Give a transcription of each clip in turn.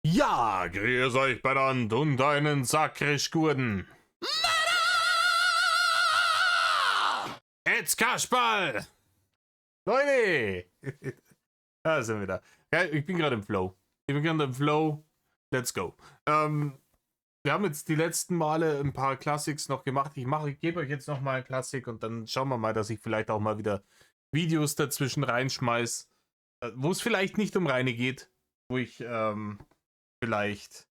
Ja, grüß euch benannt und einen Sakrisch-Gurden. Jetzt Kasperl! Leute! Da sind wir wieder. Ja, ich bin gerade im Flow. Let's go. Wir haben jetzt die letzten Male ein paar Classics noch gemacht. Ich gebe euch jetzt noch mal ein Klassik und dann schauen wir mal, dass ich vielleicht auch mal wieder Videos dazwischen reinschmeiß, wo es vielleicht nicht um Reine geht, wo ich vielleicht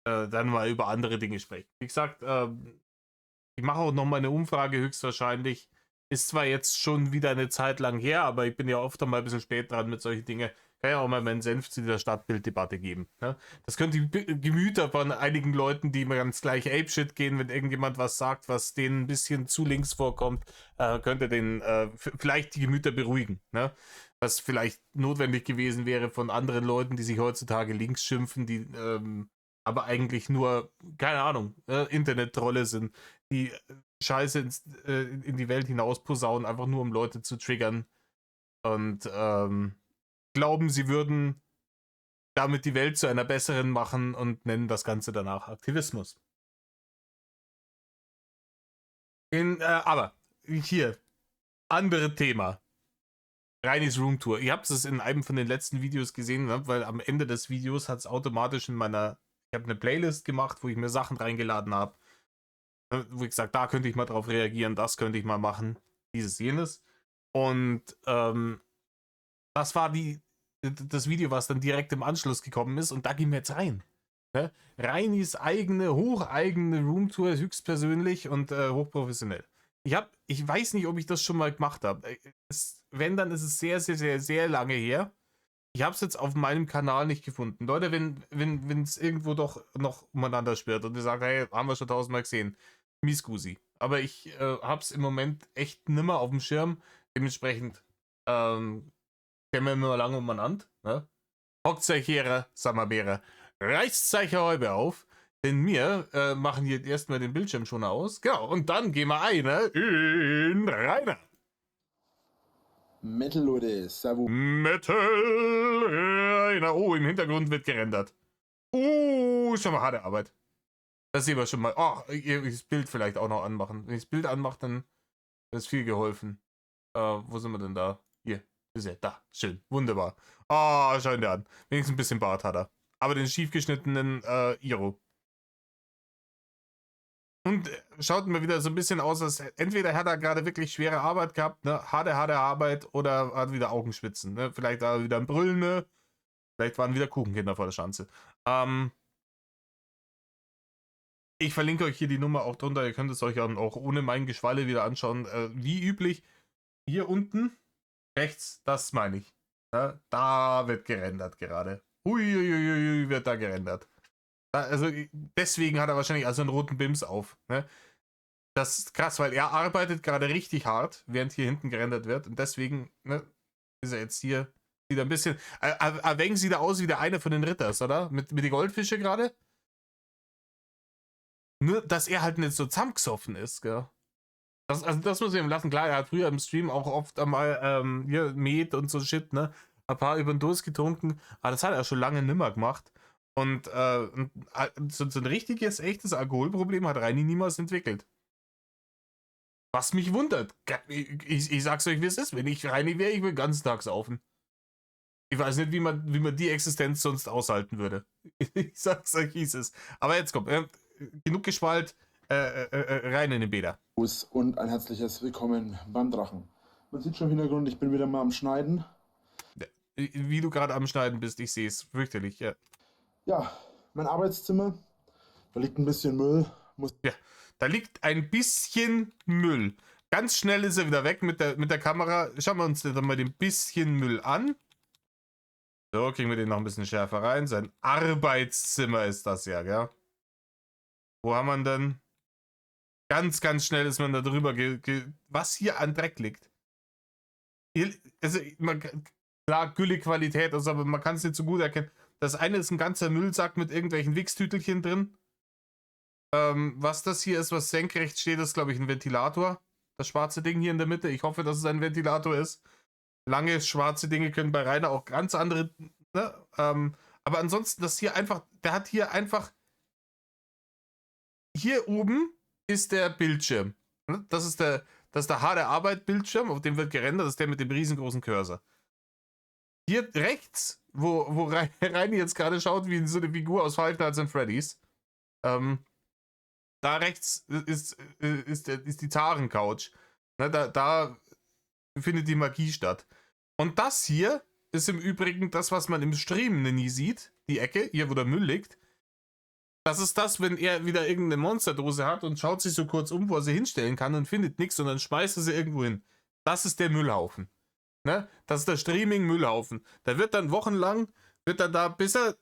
dann mal über andere Dinge sprechen. Wie gesagt, ich mache auch noch mal eine Umfrage höchstwahrscheinlich. Ist zwar jetzt schon wieder eine Zeit lang her, aber ich bin ja oft einmal ein bisschen spät dran mit solchen Dingen. Kann ja auch mal meinen Senf zu dieser Stadtbilddebatte geben. Ne? Das könnte die Gemüter von einigen Leuten, die immer ganz gleich Apeshit gehen, wenn irgendjemand was sagt, was denen ein bisschen zu links vorkommt, könnte den vielleicht die Gemüter beruhigen. Ne? Was vielleicht notwendig gewesen wäre von anderen Leuten, die sich heutzutage links schimpfen, die aber eigentlich nur, keine Ahnung, Internet-Trolle sind, die Scheiße in die Welt hinaus posaunen, einfach nur um Leute zu triggern und glauben, sie würden damit die Welt zu einer besseren machen und nennen das Ganze danach Aktivismus. Aber hier, andere Thema. Reinis Roomtour. Ihr habt es in einem von den letzten Videos gesehen, ne? Weil am Ende des Videos hat es automatisch ich habe eine Playlist gemacht, wo ich mir Sachen reingeladen habe. Wo ich gesagt, da könnte ich mal drauf reagieren, das könnte ich mal machen, dieses, jenes. Und das war das Video, was dann direkt im Anschluss gekommen ist und da gehen wir jetzt rein. Ne? Reinis hocheigene Roomtour, höchstpersönlich und hochprofessionell. Ich weiß nicht, ob ich das schon mal gemacht habe. Wenn, dann ist es sehr, sehr, sehr, sehr lange her. Ich habe es jetzt auf meinem Kanal nicht gefunden. Leute, wenn es irgendwo doch noch umeinander schwirrt und ihr sagt, hey, haben wir schon tausendmal gesehen, Miesgusi. Aber ich habe es im Moment echt nimmer auf dem Schirm. Dementsprechend kennen wir immer lange umeinander. Ne? Hockt euch her, Samabera. Reißt euch Häube auf. Denn wir machen hier erstmal den Bildschirm schon aus. Genau, und dann gehen wir in Rainer. Metal, Leute, Servus. Metal Rainer. Oh, im Hintergrund wird gerendert. Schon mal harte Arbeit. Das sehen wir schon mal. Oh, das Bild vielleicht auch noch anmachen. Wenn ich das Bild anmache, dann ist viel geholfen. Wo sind wir denn da? Hier. Ist er. Da. Schön. Wunderbar. Schau ihn dir an. Wenigstens ein bisschen Bart hat er. Aber den schiefgeschnittenen Iro. Und schaut mir wieder so ein bisschen aus, als entweder hat er gerade wirklich schwere Arbeit gehabt, ne? Harte Arbeit, oder hat wieder Augenschwitzen. Ne? Vielleicht war er wieder ein Brüllen, ne? Vielleicht waren wieder Kuchenkinder vor der Schanze. Ich verlinke euch hier die Nummer auch drunter. Ihr könnt es euch dann auch ohne mein Geschwalle wieder anschauen. Wie üblich, hier unten rechts, das meine ich. Ja, da wird gerendert gerade. Uiuiui, wird da gerendert. Also deswegen hat er wahrscheinlich also einen roten Bims auf. Ne? Das ist krass, weil er arbeitet gerade richtig hart, während hier hinten gerendert wird. Und deswegen ist er jetzt hier. Sieht ein bisschen. Wenig sieht er aus wie der eine von den Ritters, oder? Mit den Goldfische gerade. Nur, dass er halt nicht so zusammengesoffen ist, gell? Das muss ich ihm lassen. Klar, er hat früher im Stream auch oft einmal hier Met und so Shit, ne? Ein paar über den Durst getrunken. Aber das hat er schon lange nimmer gemacht. Und so ein richtiges, echtes Alkoholproblem hat Reini niemals entwickelt. Was mich wundert. Ich sag's euch, wie es ist. Wenn ich Reini wäre, ich will den ganzen Tag saufen. Ich weiß nicht, wie man die Existenz sonst aushalten würde. Ich sag's euch, wie es ist. Aber jetzt kommt. Genug Geschwalt. Rein in den Bäder. Und ein herzliches Willkommen beim Drachen. Man sieht schon im Hintergrund, ich bin wieder mal am Schneiden. Wie du gerade am Schneiden bist, ich sehe es. Fürchterlich, ja. Ja, mein Arbeitszimmer. Da liegt ein bisschen Müll. Ja, da liegt ein bisschen Müll. Ganz schnell ist er wieder weg mit der Kamera. Schauen wir uns dann mal den bisschen Müll an. So, kriegen wir den noch ein bisschen schärfer rein. Sein Arbeitszimmer ist das ja, gell? Wo haben wir ihn denn? Ganz, ganz schnell ist man da drüber, was hier an Dreck liegt. Hier, also, klar, Güllequalität, also, aber man kann es nicht so gut erkennen. Das eine ist ein ganzer Müllsack mit irgendwelchen Wichstütelchen drin. Was das hier ist, was senkrecht steht, ist, glaube ich, ein Ventilator. Das schwarze Ding hier in der Mitte. Ich hoffe, dass es ein Ventilator ist. Lange schwarze Dinge können bei Rainer auch ganz andere. Ne? Aber ansonsten, das hier einfach, der hat hier einfach, hier oben ist der Bildschirm. Ne? Das ist der harte Arbeit-Bildschirm, auf dem wird gerendert, das ist der mit dem riesengroßen Cursor. Hier rechts, wo Reini jetzt gerade schaut, wie so eine Figur aus Five Nights at Freddy's, da rechts ist die Taren-Couch. Ne, da findet die Magie statt. Und das hier ist im Übrigen das, was man im Stream nie sieht. Die Ecke, hier wo der Müll liegt. Das ist das, wenn er wieder irgendeine Monsterdose hat und schaut sich so kurz um, wo er sie hinstellen kann und findet nichts und dann schmeißt er sie irgendwo hin. Das ist der Müllhaufen. Ne? Das ist der Streaming-Müllhaufen. Da wird dann wochenlang, wird dann da, bis er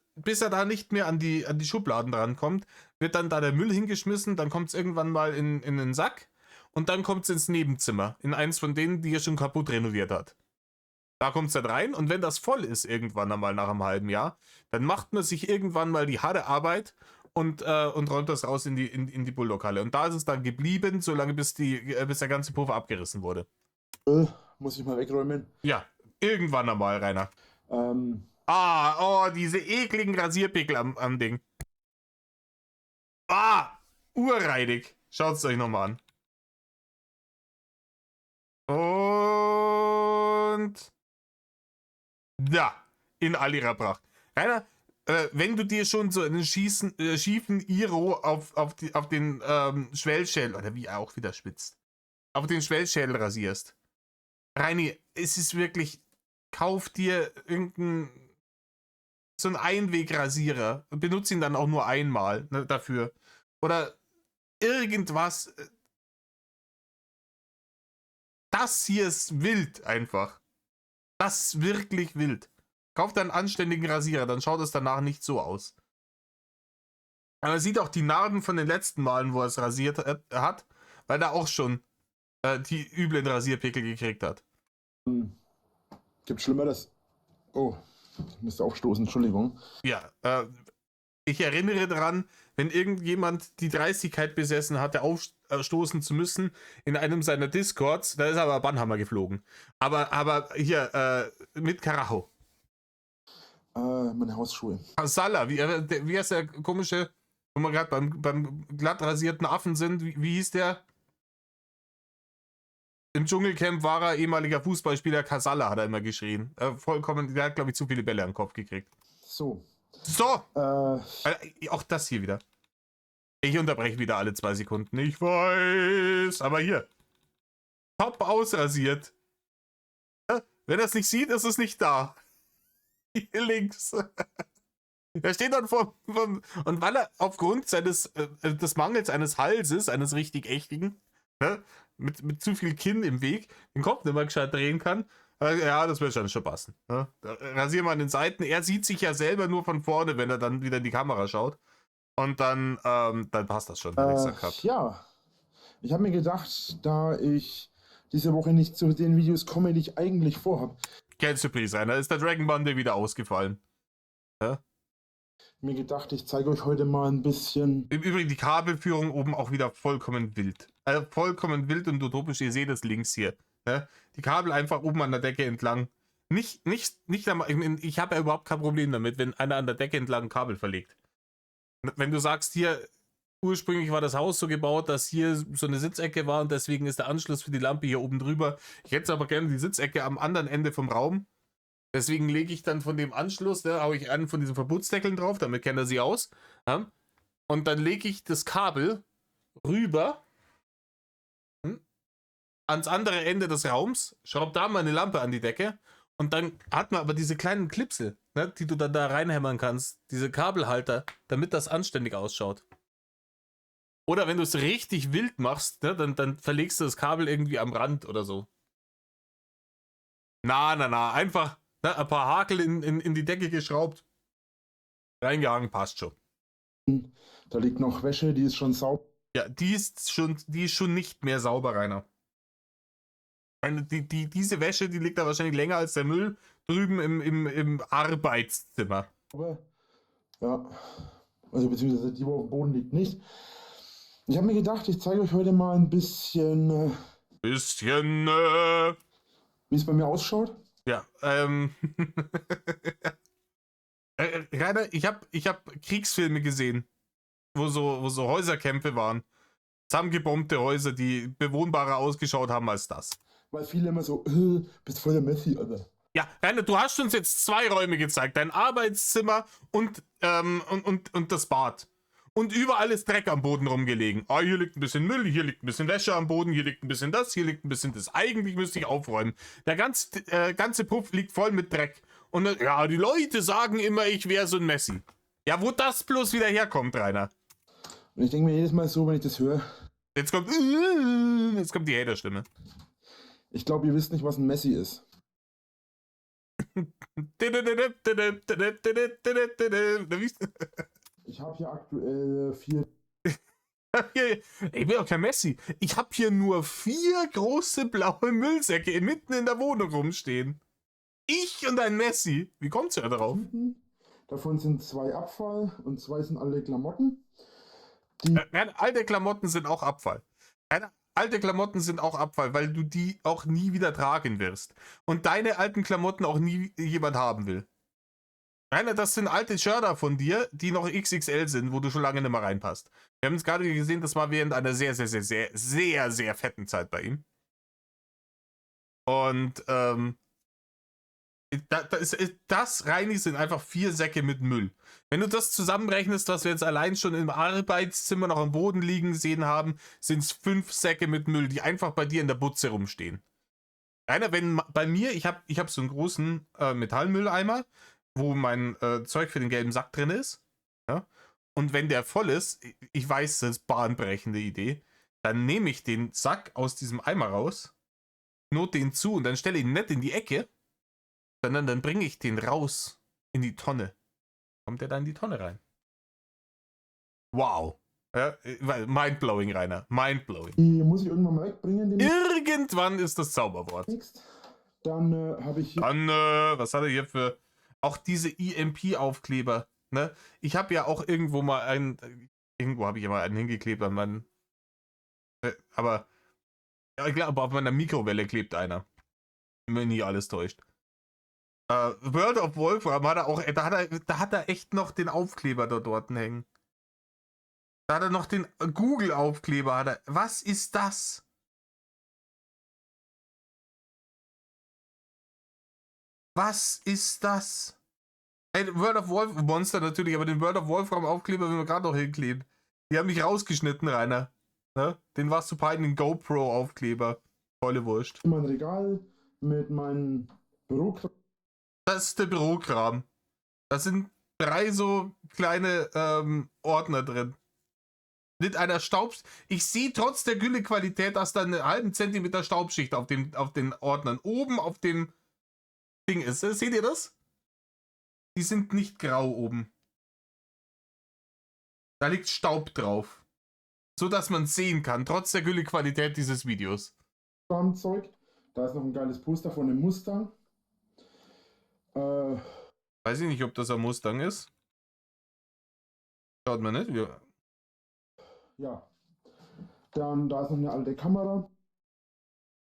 da nicht mehr an die Schubladen drankommt, wird dann da der Müll hingeschmissen, dann kommt es irgendwann mal in den Sack und dann kommt es ins Nebenzimmer, in eins von denen, die er schon kaputt renoviert hat. Da kommt es dann rein und wenn das voll ist irgendwann einmal nach einem halben Jahr, dann macht man sich irgendwann mal die harte Arbeit und räumt das raus in die Bulldog-Halle. Und da ist es dann geblieben, solange bis der ganze Puffer abgerissen wurde. Muss ich mal wegräumen. Ja, irgendwann einmal, Rainer. Diese ekligen Rasierpickel am Ding. Urreinig. Schaut es euch nochmal an. Und da, in all ihrer Pracht. Rainer, wenn du dir schon so einen schiefen Iro auf den Schwellschädel, oder wie er auch wieder spitzt, auf den Schwellschädel rasierst. Reini, es ist wirklich, kauf dir so einen Einwegrasierer und benutze ihn dann auch nur einmal, ne, dafür. Oder irgendwas. Das hier ist wild einfach. Das ist wirklich wild. Kauf dir einen anständigen Rasierer, dann schaut es danach nicht so aus. Aber man sieht auch die Narben von den letzten Malen, wo er es rasiert hat, weil er auch schon die üblen Rasierpickel gekriegt hat. Gibt Schlimmeres. Oh, ich müsste aufstoßen, Entschuldigung. Ja, ich erinnere daran, wenn irgendjemand die Dreistigkeit besessen hatte, aufstoßen zu müssen in einem seiner Discords, da ist aber Bannhammer geflogen. Aber hier, mit Karacho. Meine Hausschuhe. Salah, wie heißt der komische, wo wir gerade beim glatt rasierten Affen sind, wie hieß der? Im Dschungelcamp war er ehemaliger Fußballspieler, Kasala hat er immer geschrien. Vollkommen, der hat, glaube ich, zu viele Bälle am Kopf gekriegt. So. Auch das hier wieder. Ich unterbreche wieder alle 2 Sekunden. Ich weiß, aber hier. Top ausrasiert. Wenn er es nicht sieht, ist es nicht da. Hier links. Er steht dann und weil er aufgrund des Mangels eines Halses, eines richtig echtigen, ne, mit zu viel Kinn im Weg, den Kopf nicht mehr gescheit drehen kann, ja, das wird schon passen. Ne? Rasieren wir an den Seiten. Er sieht sich ja selber nur von vorne, wenn er dann wieder in die Kamera schaut. Und dann passt das schon. Ja, ich habe mir gedacht, da ich diese Woche nicht zu den Videos komme, die ich eigentlich vorhabe. Kein Surprise, Rainer. Ist der Dragon Bande wieder ausgefallen. Ja? Mir gedacht, ich zeige euch heute mal ein bisschen. Im Übrigen die Kabelführung oben auch wieder vollkommen wild. Vollkommen wild und utopisch. Ihr seht es links hier. Ja? Die Kabel einfach oben an der Decke entlang. Ich habe ja überhaupt kein Problem damit, wenn einer an der Decke entlang ein Kabel verlegt. Wenn du sagst, hier, ursprünglich war das Haus so gebaut, dass hier so eine Sitzecke war und deswegen ist der Anschluss für die Lampe hier oben drüber. Ich hätte aber gerne die Sitzecke am anderen Ende vom Raum. Deswegen lege ich dann von dem Anschluss, da haue ich einen von diesen Verputzdeckeln drauf, damit kennt er sie aus. Ja? Und dann lege ich das Kabel rüber ans andere Ende des Raums, schraube da meine Lampe an die Decke und dann hat man aber diese kleinen Klipsel, ne, die du dann da reinhämmern kannst, diese Kabelhalter, damit das anständig ausschaut. Oder wenn du es richtig wild machst, ne, dann verlegst du das Kabel irgendwie am Rand oder so. Einfach ein paar Hakel in die Decke geschraubt. Reingehangen, passt schon. Da liegt noch Wäsche, die ist schon sauber. Ja, die ist schon nicht mehr sauber, Rainer. Diese Wäsche, die liegt da wahrscheinlich länger als der Müll drüben im Arbeitszimmer. Ja, also beziehungsweise die, wo auf dem Boden liegt, nicht. Ich habe mir gedacht, ich zeige euch heute mal ein bisschen, wie es bei mir ausschaut. Ja, Rainer, ich hab Kriegsfilme gesehen, wo so Häuserkämpfe waren. Zusammengebombte Häuser, die bewohnbarer ausgeschaut haben als das. Weil viele immer so, bist voll der Messi, Alter. Ja, Rainer, du hast uns jetzt 2 Räume gezeigt. Dein Arbeitszimmer und das Bad. Und überall ist Dreck am Boden rumgelegen. Ah, hier liegt ein bisschen Müll, hier liegt ein bisschen Wäsche am Boden, hier liegt ein bisschen das, hier liegt ein bisschen das. Eigentlich müsste ich aufräumen. Der ganze Puff liegt voll mit Dreck. Und ja, die Leute sagen immer, ich wäre so ein Messi. Ja, wo das bloß wieder herkommt, Rainer. Und ich denke mir jedes Mal so, wenn ich das höre, Jetzt kommt die Hater-Stimme. ich glaube, ihr wisst nicht, was ein Messi ist. Ich habe hier aktuell 4. Ich bin auch kein Messi. Ich habe hier nur 4 große blaue Müllsäcke mitten in der Wohnung rumstehen. Ich und ein Messi. Wie kommt's ja darauf? Tüten. Davon sind 2 Abfall und 2 sind alle Klamotten. Alte Klamotten sind auch Abfall. Alte Klamotten sind auch Abfall, weil du die auch nie wieder tragen wirst. Und deine alten Klamotten auch nie jemand haben will. Rainer, das sind alte Shirter von dir, die noch XXL sind, wo du schon lange nicht mehr reinpasst. Wir haben es gerade gesehen, das war während einer sehr, sehr, sehr, sehr, sehr, sehr fetten Zeit bei ihm. Und das, Reini, sind einfach 4 Säcke mit Müll. Wenn du das zusammenrechnest, was wir jetzt allein schon im Arbeitszimmer noch am Boden liegen sehen haben, sind es 5 Säcke mit Müll, die einfach bei dir in der Butze rumstehen. Rainer, wenn bei mir, ich hab so einen großen Metallmülleimer, wo mein Zeug für den gelben Sack drin ist. Ja? Und wenn der voll ist, ich weiß, das ist bahnbrechende Idee, dann nehme ich den Sack aus diesem Eimer raus, not den zu und dann stelle ich ihn nicht in die Ecke, sondern dann bringe ich den raus in die Tonne. Kommt der dann in die Tonne rein? Wow. Ja, mindblowing, Rainer. Mindblowing. Die muss ich irgendwann mal wegbringen. Irgendwann ist das Zauberwort. Dann habe ich hier. Dann, was hat er hier für... Auch diese EMP-Aufkleber. Ne? Ich habe ja auch irgendwo mal einen... Irgendwo habe ich ja mal einen hingeklebt an meinen... aber... Ja, ich glaube, auf meiner Mikrowelle klebt einer. Wenn mich nie alles täuscht. World of Wolfram hat er auch... Da hat er echt noch den Aufkleber dort hängen. Da hat er noch den Google-Aufkleber. Was ist das? Was ist das? Hey, World of Wolfram Monster natürlich, aber den World of Wolfram Aufkleber will man gerade noch hinkleben. Die haben mich rausgeschnitten, Rainer. Ne? Den warst du peinlich, den GoPro Aufkleber. Volle Wurst. Mein Regal mit meinem Bürokram. Das ist der Bürokram. Da sind 3 so kleine Ordner drin. Mit einer Ich sehe trotz der Güllequalität, dass da einen halben Zentimeter Staubschicht auf den Ordnern oben auf dem Ding ist. Seht ihr das? Die sind nicht grau oben. Da liegt Staub drauf. So dass man sehen kann, trotz der Güllequalität dieses Videos. Zeug. Da ist noch ein geiles Poster von dem Mustang. Weiß ich nicht, ob das ein Mustang ist. Schaut mal nicht. Ja. Dann, da ist noch eine alte Kamera.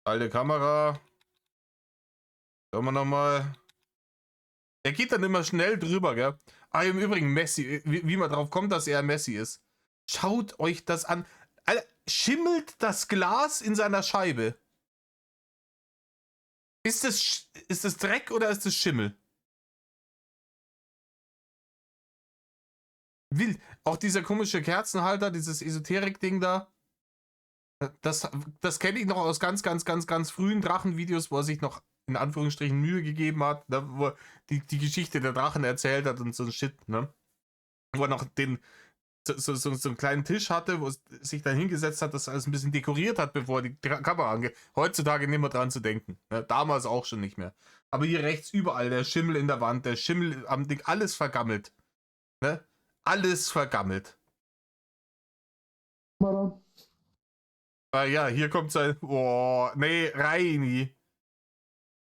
Alte Kamera. Schauen wir nochmal. Der geht dann immer schnell drüber, gell? Ah, im Übrigen Messi. Wie man drauf kommt, dass er Messi ist. Schaut euch das an. Alter, schimmelt das Glas in seiner Scheibe? Ist das Dreck oder ist das Schimmel? Wild. Auch dieser komische Kerzenhalter, dieses Esoterik-Ding da. Das kenne ich noch aus ganz, ganz, ganz, ganz frühen Drachenvideos, wo er sich noch in Anführungsstrichen Mühe gegeben hat, ne? Wo er die Geschichte der Drachen erzählt hat und so ein Shit, ne? Wo er noch so einen kleinen Tisch hatte, wo es sich dann hingesetzt hat, das alles ein bisschen dekoriert hat, bevor die Kamera angeht. Heutzutage nicht mehr dran zu denken. Ne? Damals auch schon nicht mehr. Aber hier rechts überall, der Schimmel in der Wand, der Schimmel am Ding, alles vergammelt. Ne? Alles vergammelt. Kamera. Ah ja, hier kommt sein... Oh, nee, Reini.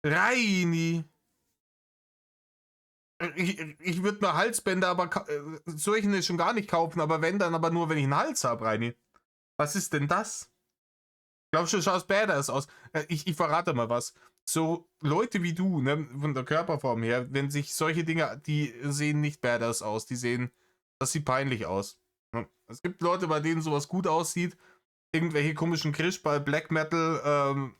Reini. Ich würde mir Halsbänder, aber solche schon gar nicht kaufen, aber wenn, dann aber nur, wenn ich einen Hals habe, Reini. Was ist denn das? Glaubst du, du schaust badass aus? Ich verrate mal was. so Leute wie du, ne, von der Körperform her, wenn sich solche Dinge, die sehen nicht badass aus, das sieht peinlich aus. Ne? Es gibt Leute, bei denen sowas gut aussieht, irgendwelche komischen Krischball, Black Metal,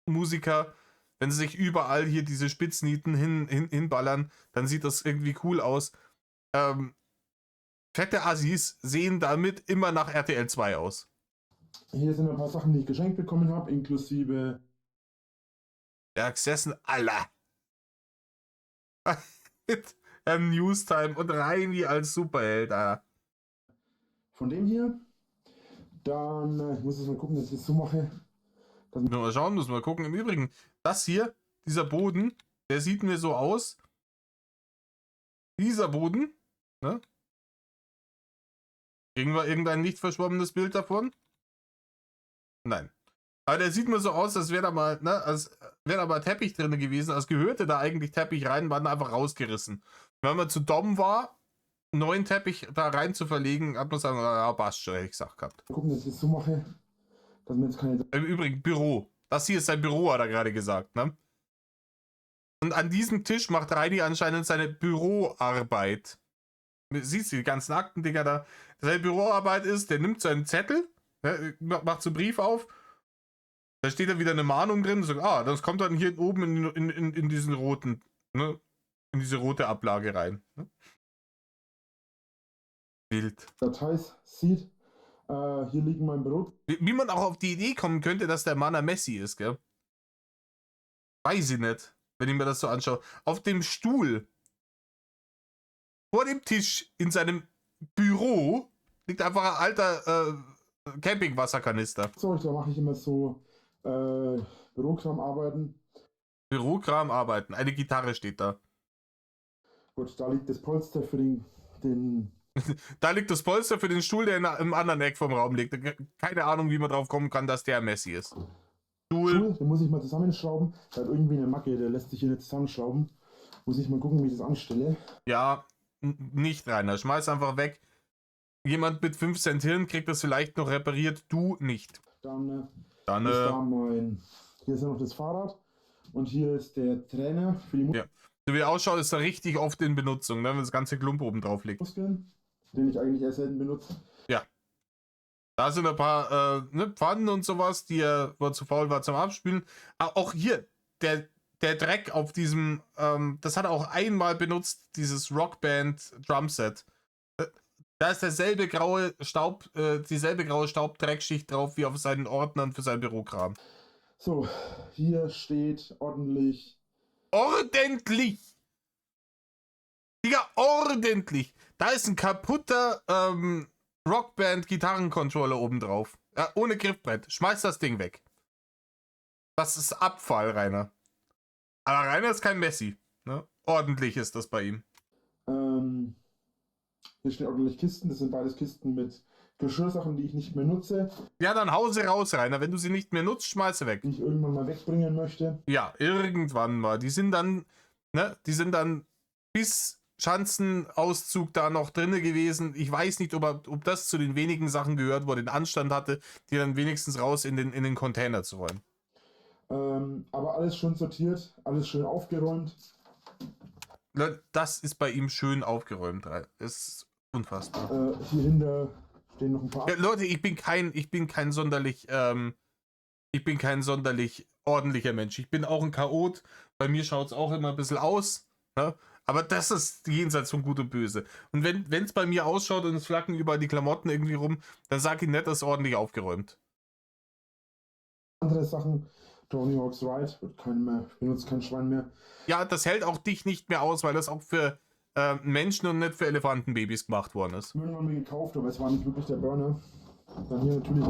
Musiker, wenn sie sich überall hier diese Spitznieten hinballern, dann sieht das irgendwie cool aus. Fette Assis sehen damit immer nach RTL 2 aus. Hier sind ein paar Sachen, die ich geschenkt bekommen habe, inklusive Der gesessen, Alter. Mit Newstime und Reini als Superheld, Alter. von dem hier. Dann, ich muss jetzt mal gucken, dass ich das so mache. Mal schauen, müssen wir gucken. Im Übrigen, das hier, dieser Boden, der sieht mir so aus. Dieser Boden, ne? Kriegen wir irgendein nicht verschwommenes Bild davon? Nein. Aber der sieht mir so aus, als wäre da mal, ne, als wäre da mal Teppich drin gewesen, als gehörte da eigentlich Teppich rein, waren einfach rausgerissen. Wenn man zu dumm war, neuen Teppich da rein zu verlegen, hat man sagen, ja, passt schon, hätte ich gesagt gehabt. Gucken, dass ich das so mache, dass mir jetzt keine. Im Übrigen, Büro. Das hier ist sein Büro, hat er gerade gesagt, ne? Und an diesem Tisch macht Reini anscheinend seine Büroarbeit. Siehst du die ganzen Aktendinger da? Seine Büroarbeit ist, der nimmt seinen Zettel, ne, macht so einen Brief auf, da steht dann wieder eine Mahnung drin, so, das kommt dann hier oben in diesen roten, ne, in diese rote Ablage rein. Ne? Wild. Dateis sieht, hier liegen mein Brot. Wie man auch auf die Idee kommen könnte, dass der Mann ein Messi ist, gell? Weiß ich nicht, wenn ich mir das so anschaue. Auf dem Stuhl, vor dem Tisch in seinem Büro, liegt einfach ein alter Campingwasserkanister. Zeug, da mache ich immer so Bürokram arbeiten. Bürokram arbeiten. Eine Gitarre steht da. Gut, da liegt das Polster für den Da liegt das Polster für den Stuhl, der im anderen Eck vom Raum liegt. Keine Ahnung, wie man drauf kommen kann, dass der Messi ist. Stuhl, den muss ich mal zusammenschrauben. Der hat irgendwie eine Macke, der lässt sich hier nicht zusammenschrauben. Muss ich mal gucken, wie ich das anstelle. Ja, nicht, Rainer. Schmeiß einfach weg. Jemand mit 5 Cent Hirn kriegt das vielleicht noch repariert, du nicht. Dann, Dann ist da hier ist ja noch das Fahrrad und hier ist der Trainer für die ja. So wie er ausschaut, ist er richtig oft in Benutzung, ne, wenn das ganze Klump oben drauf liegt. Muskeln, den ich eigentlich eher selten benutze. Ja. Da sind ein paar Pfannen und sowas, die er zu faul war zum Abspülen. Auch hier, der Dreck auf diesem, das hat er auch einmal benutzt, dieses Rockband Drumset. Da ist dieselbe graue Staubdreckschicht drauf wie auf seinen Ordnern für sein Bürokram. So, hier steht ordentlich. Ordentlich! Digga, ordentlich! Da ist ein kaputter Rockband-Gitarrencontroller oben drauf. Ja, ohne Griffbrett. Schmeiß das Ding weg. Das ist Abfall, Rainer. Aber Rainer ist kein Messi. Ne? Ordentlich ist das bei ihm. Hier stehen ordentlich Kisten. Das sind beides Kisten mit Geschirrsachen, die ich nicht mehr nutze. Ja, dann hau sie raus, Rainer. Wenn du sie nicht mehr nutzt, schmeiß sie weg. Die ich irgendwann mal wegbringen möchte. Ja, irgendwann mal. Die sind dann bis Schanzenauszug da noch drinne gewesen. Ich weiß nicht, ob das zu den wenigen Sachen gehört, wo er den Anstand hatte, die dann wenigstens raus in den Container zu räumen. Aber alles schön sortiert, alles schön aufgeräumt. Das ist bei ihm schön aufgeräumt. Das ist unfassbar. Hier hinter stehen noch ein paar. Ja, Leute, ich bin kein sonderlich ordentlicher Mensch. Ich bin auch ein Chaot. Bei mir schaut es auch immer ein bisschen aus. Ne? Aber das ist jenseits von Gut und Böse. Und wenn es bei mir ausschaut und es flacken überall die Klamotten irgendwie rum, dann sag ich nicht, das ist ordentlich aufgeräumt. Andere Sachen. Tony Hawk's Ride wird benutzt kein Schwein mehr. Ja, das hält auch dich nicht mehr aus, weil das auch für Menschen und nicht für Elefantenbabys gemacht worden ist. Müll haben wir gekauft, aber es war nicht wirklich der Burner. Dann hier natürlich.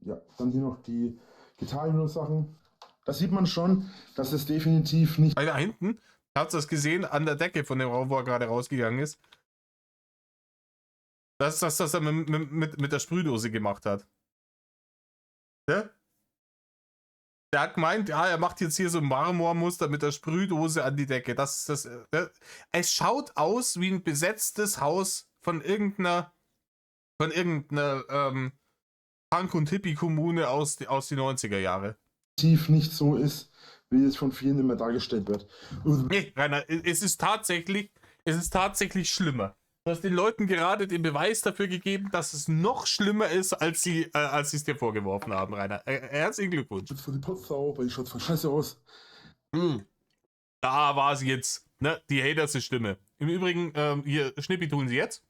Ja, dann hier noch die Gitarren-Sachen. Da sieht man schon, dass es definitiv nicht. Da hinten, habt ihr das gesehen, an der Decke von dem Raum, wo er gerade rausgegangen ist? Das ist das, was er mit der Sprühdose gemacht hat. Ja? Der hat gemeint, ja, er macht jetzt hier so ein Marmormuster mit der Sprühdose an die Decke. Es schaut aus wie ein besetztes Haus von irgendeiner Punk- und Hippie-Kommune aus die 90er Jahre. definitiv nicht so ist, wie es von vielen immer dargestellt wird. Nee, Rainer, es ist tatsächlich schlimmer. Du hast den Leuten gerade den Beweis dafür gegeben, dass es noch schlimmer ist, als sie es dir vorgeworfen haben, Rainer. Herzlichen Glückwunsch. Jetzt für die Potsau, weil die schaut voll scheiße aus. Da war sie jetzt, ne? Die Haters Stimme. Im Übrigen, hier, Schnippi tun sie jetzt.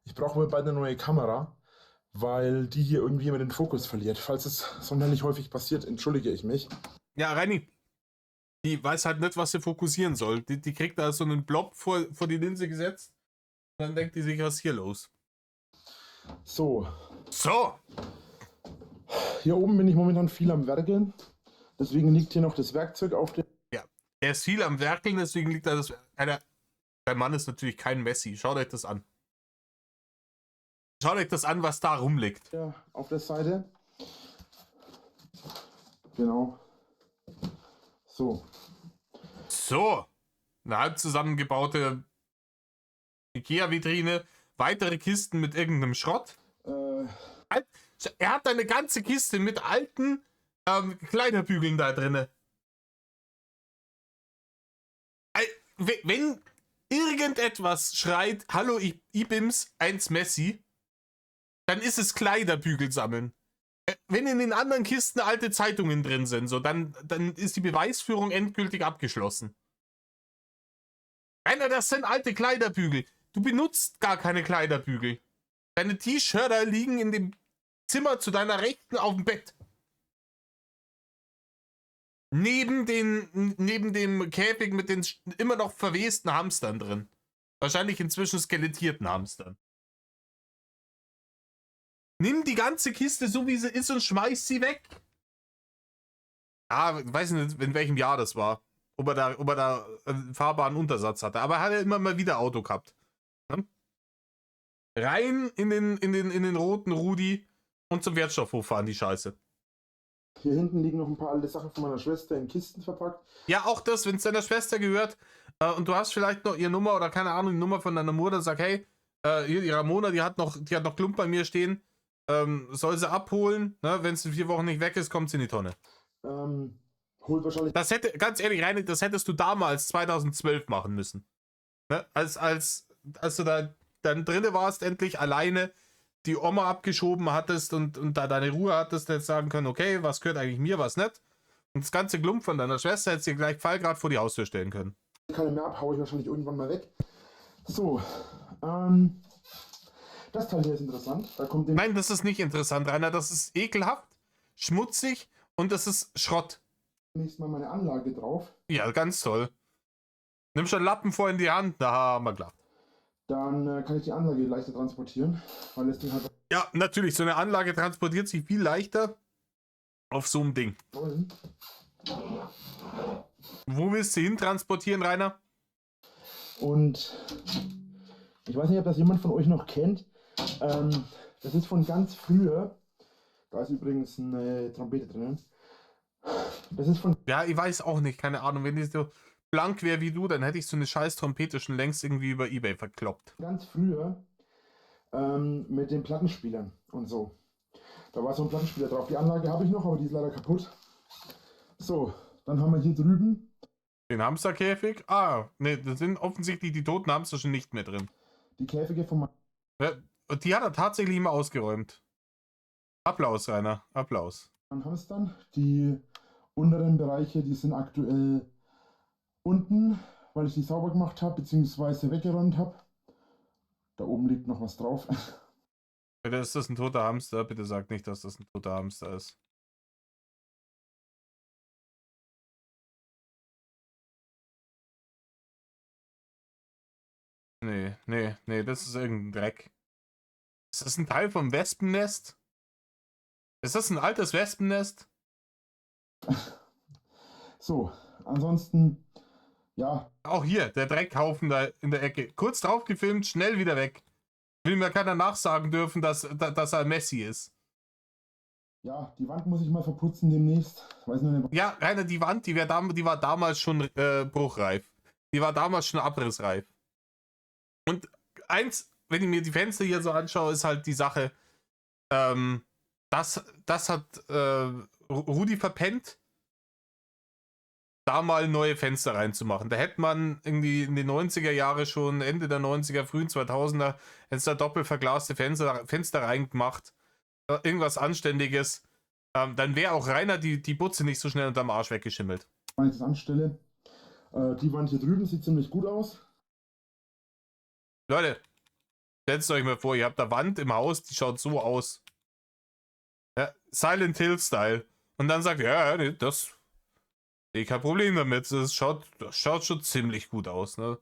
Ich brauche wohl bald eine neue Kamera, weil die hier irgendwie immer den Fokus verliert. Falls es sonderlich häufig passiert, entschuldige ich mich. Ja, Reini, die weiß halt nicht, was sie fokussieren soll. Die kriegt da so einen Blob vor die Linse gesetzt. Und dann denkt die sich, was ist hier los? So, So! hier oben bin ich momentan viel am Werkeln. Deswegen liegt hier noch das Werkzeug auf dem... Ja, er ist viel am Werkeln, deswegen liegt da das... Dein Mann ist natürlich kein Messi. Schaut euch das an. Schaut euch das an, was da rumliegt. Ja, auf der Seite. Genau. So. So! Eine halb zusammengebaute Ikea-Vitrine. Weitere Kisten mit irgendeinem Schrott. Er hat eine ganze Kiste mit alten Kleiderbügeln da drinne. Wenn irgendetwas schreit, hallo, ich bin's, 1 Messi, dann ist es Kleiderbügel sammeln. Wenn in den anderen Kisten alte Zeitungen drin sind, so, dann ist die Beweisführung endgültig abgeschlossen. Rainer, das sind alte Kleiderbügel. Du benutzt gar keine Kleiderbügel. Deine T-Shirts liegen in dem Zimmer zu deiner Rechten auf dem Bett. Neben dem Käfig mit den immer noch verwesten Hamstern drin. Wahrscheinlich inzwischen skelettierten Hamstern. Nimm die ganze Kiste so wie sie ist und schmeiß sie weg. Ah, ich weiß nicht, in welchem Jahr das war. Ob er da einen fahrbaren Untersatz hatte. Aber er hat ja immer mal wieder Auto gehabt. Hm? Rein in den roten Rudi und zum Wertstoffhof fahren die Scheiße. Hier hinten liegen noch ein paar alte Sachen von meiner Schwester in Kisten verpackt. Ja, auch das, wenn es deiner Schwester gehört und du hast vielleicht noch ihre Nummer oder keine Ahnung, die Nummer von deiner Mutter, sag, hey, hier, die Ramona, die hat noch Klump bei mir stehen, soll sie abholen, ne? Wenn es in 4 Wochen nicht weg ist, kommt sie in die Tonne. Holt wahrscheinlich... Das hätte, ganz ehrlich, Reini, das hättest du damals 2012 machen müssen. Ne? Als du da dann drinne warst, endlich alleine die Oma abgeschoben hattest und da deine Ruhe hattest, jetzt sagen können, okay, was gehört eigentlich mir, was nicht. Und das ganze Klump von deiner Schwester hättest du dir gleich Fallgrad vor die Haustür stellen können. Keine mehr ab, hau ich wahrscheinlich irgendwann mal weg. So, das Teil hier ist interessant. Da kommt Nein, das ist nicht interessant, Rainer. Das ist ekelhaft, schmutzig und das ist Schrott. demnächst mal meine Anlage drauf. Ja, ganz toll. Nimm schon Lappen vor in die Hand, da haben wir klar. Dann kann ich die Anlage leichter transportieren, weil das Ding hat... Ja, natürlich, so eine Anlage transportiert sich viel leichter auf so einem Ding. Wo willst du hin transportieren, Rainer? Und ich weiß nicht, ob das jemand von euch noch kennt. Das ist von ganz früher. Da ist übrigens eine Trompete drinnen. Das ist von... Ja, ich weiß auch nicht, keine Ahnung. Wenn die so blank wäre wie du, dann hätte ich so eine scheiß Trompete schon längst irgendwie über eBay verkloppt. Ganz früher mit den Plattenspielern und so. Da war so ein Plattenspieler drauf. Die Anlage habe ich noch, aber die ist leider kaputt. So, dann haben wir hier drüben Den Hamsterkäfig? Ah, ne, da sind offensichtlich die toten Hamster schon nicht mehr drin. die Käfige von... Ja, und die hat er tatsächlich immer ausgeräumt. Applaus, Rainer, Applaus. meinen Hamstern. Die unteren Bereiche, die sind aktuell unten, weil ich die sauber gemacht habe, beziehungsweise weggeräumt habe. Da oben liegt noch was drauf. Bitte, ist das ein toter Hamster? Bitte sag nicht, dass das ein toter Hamster ist. Nee, das ist irgendein Dreck. Ist das ein Teil vom Wespennest? Ist das ein altes Wespennest? So, ansonsten, ja, Auch hier, der Dreckhaufen da in der Ecke. Kurz drauf gefilmt, schnell wieder weg. Will mir keiner nachsagen dürfen, dass er Messi ist. ja, die Wand muss ich mal verputzen demnächst. Weiß nur nicht. Ja, Rainer, die Wand, die war damals schon bruchreif. Die war damals schon abrissreif. Und eins, wenn ich mir die Fenster hier so anschaue, ist halt die Sache, das hat Rudi verpennt, da mal neue Fenster reinzumachen. Da hätte man irgendwie in den 90er Jahre schon, Ende der 90er, frühen 2000er, jetzt da doppelt verglaste Fenster reingemacht. Irgendwas Anständiges. Dann wäre auch Rainer die Butze nicht so schnell unterm Arsch weggeschimmelt. Wenn ich das anstelle, die Wand hier drüben sieht ziemlich gut aus. Leute, stellt euch mal vor, ihr habt eine Wand im Haus, die schaut so aus. Ja, Silent Hill Style. Und dann sagt, ja, nee, das kein Problem damit. Das schaut schon ziemlich gut aus, ne?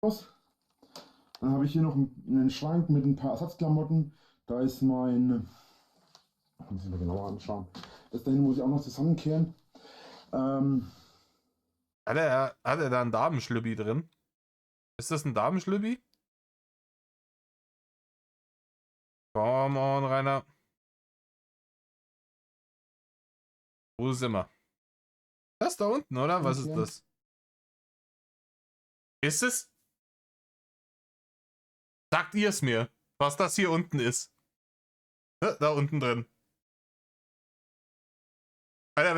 Dann habe ich hier noch einen Schrank mit ein paar Ersatzklamotten. Da ist mein. Muss ich mal genauer anschauen. Das dahin muss ich auch noch zusammenkehren. Hat er da einen Damenschlübbi drin? Ist das ein Damenschlübbi? Come on, Rainer. Wo sind wir? Das da unten, oder? Was ist das? Ist es? Sagt ihr es mir, was das hier unten ist? Da unten drin. Alter,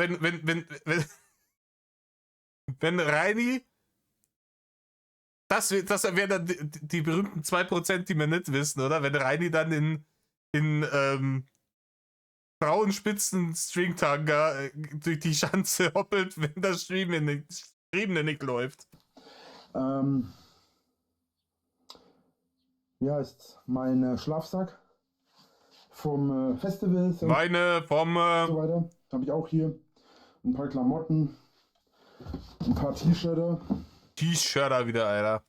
wenn Reini, das wären dann die berühmten 2%, die wir nicht wissen, oder? Wenn Reini dann in Frauenspitzen Stringtanga durch die Schanze hoppelt, wenn das Stream nicht läuft. Wie heißt mein Schlafsack vom Festival? Meine vom so weiter. Habe ich auch hier ein paar Klamotten, ein paar T-Shirts. T-Shirter wieder, Alter.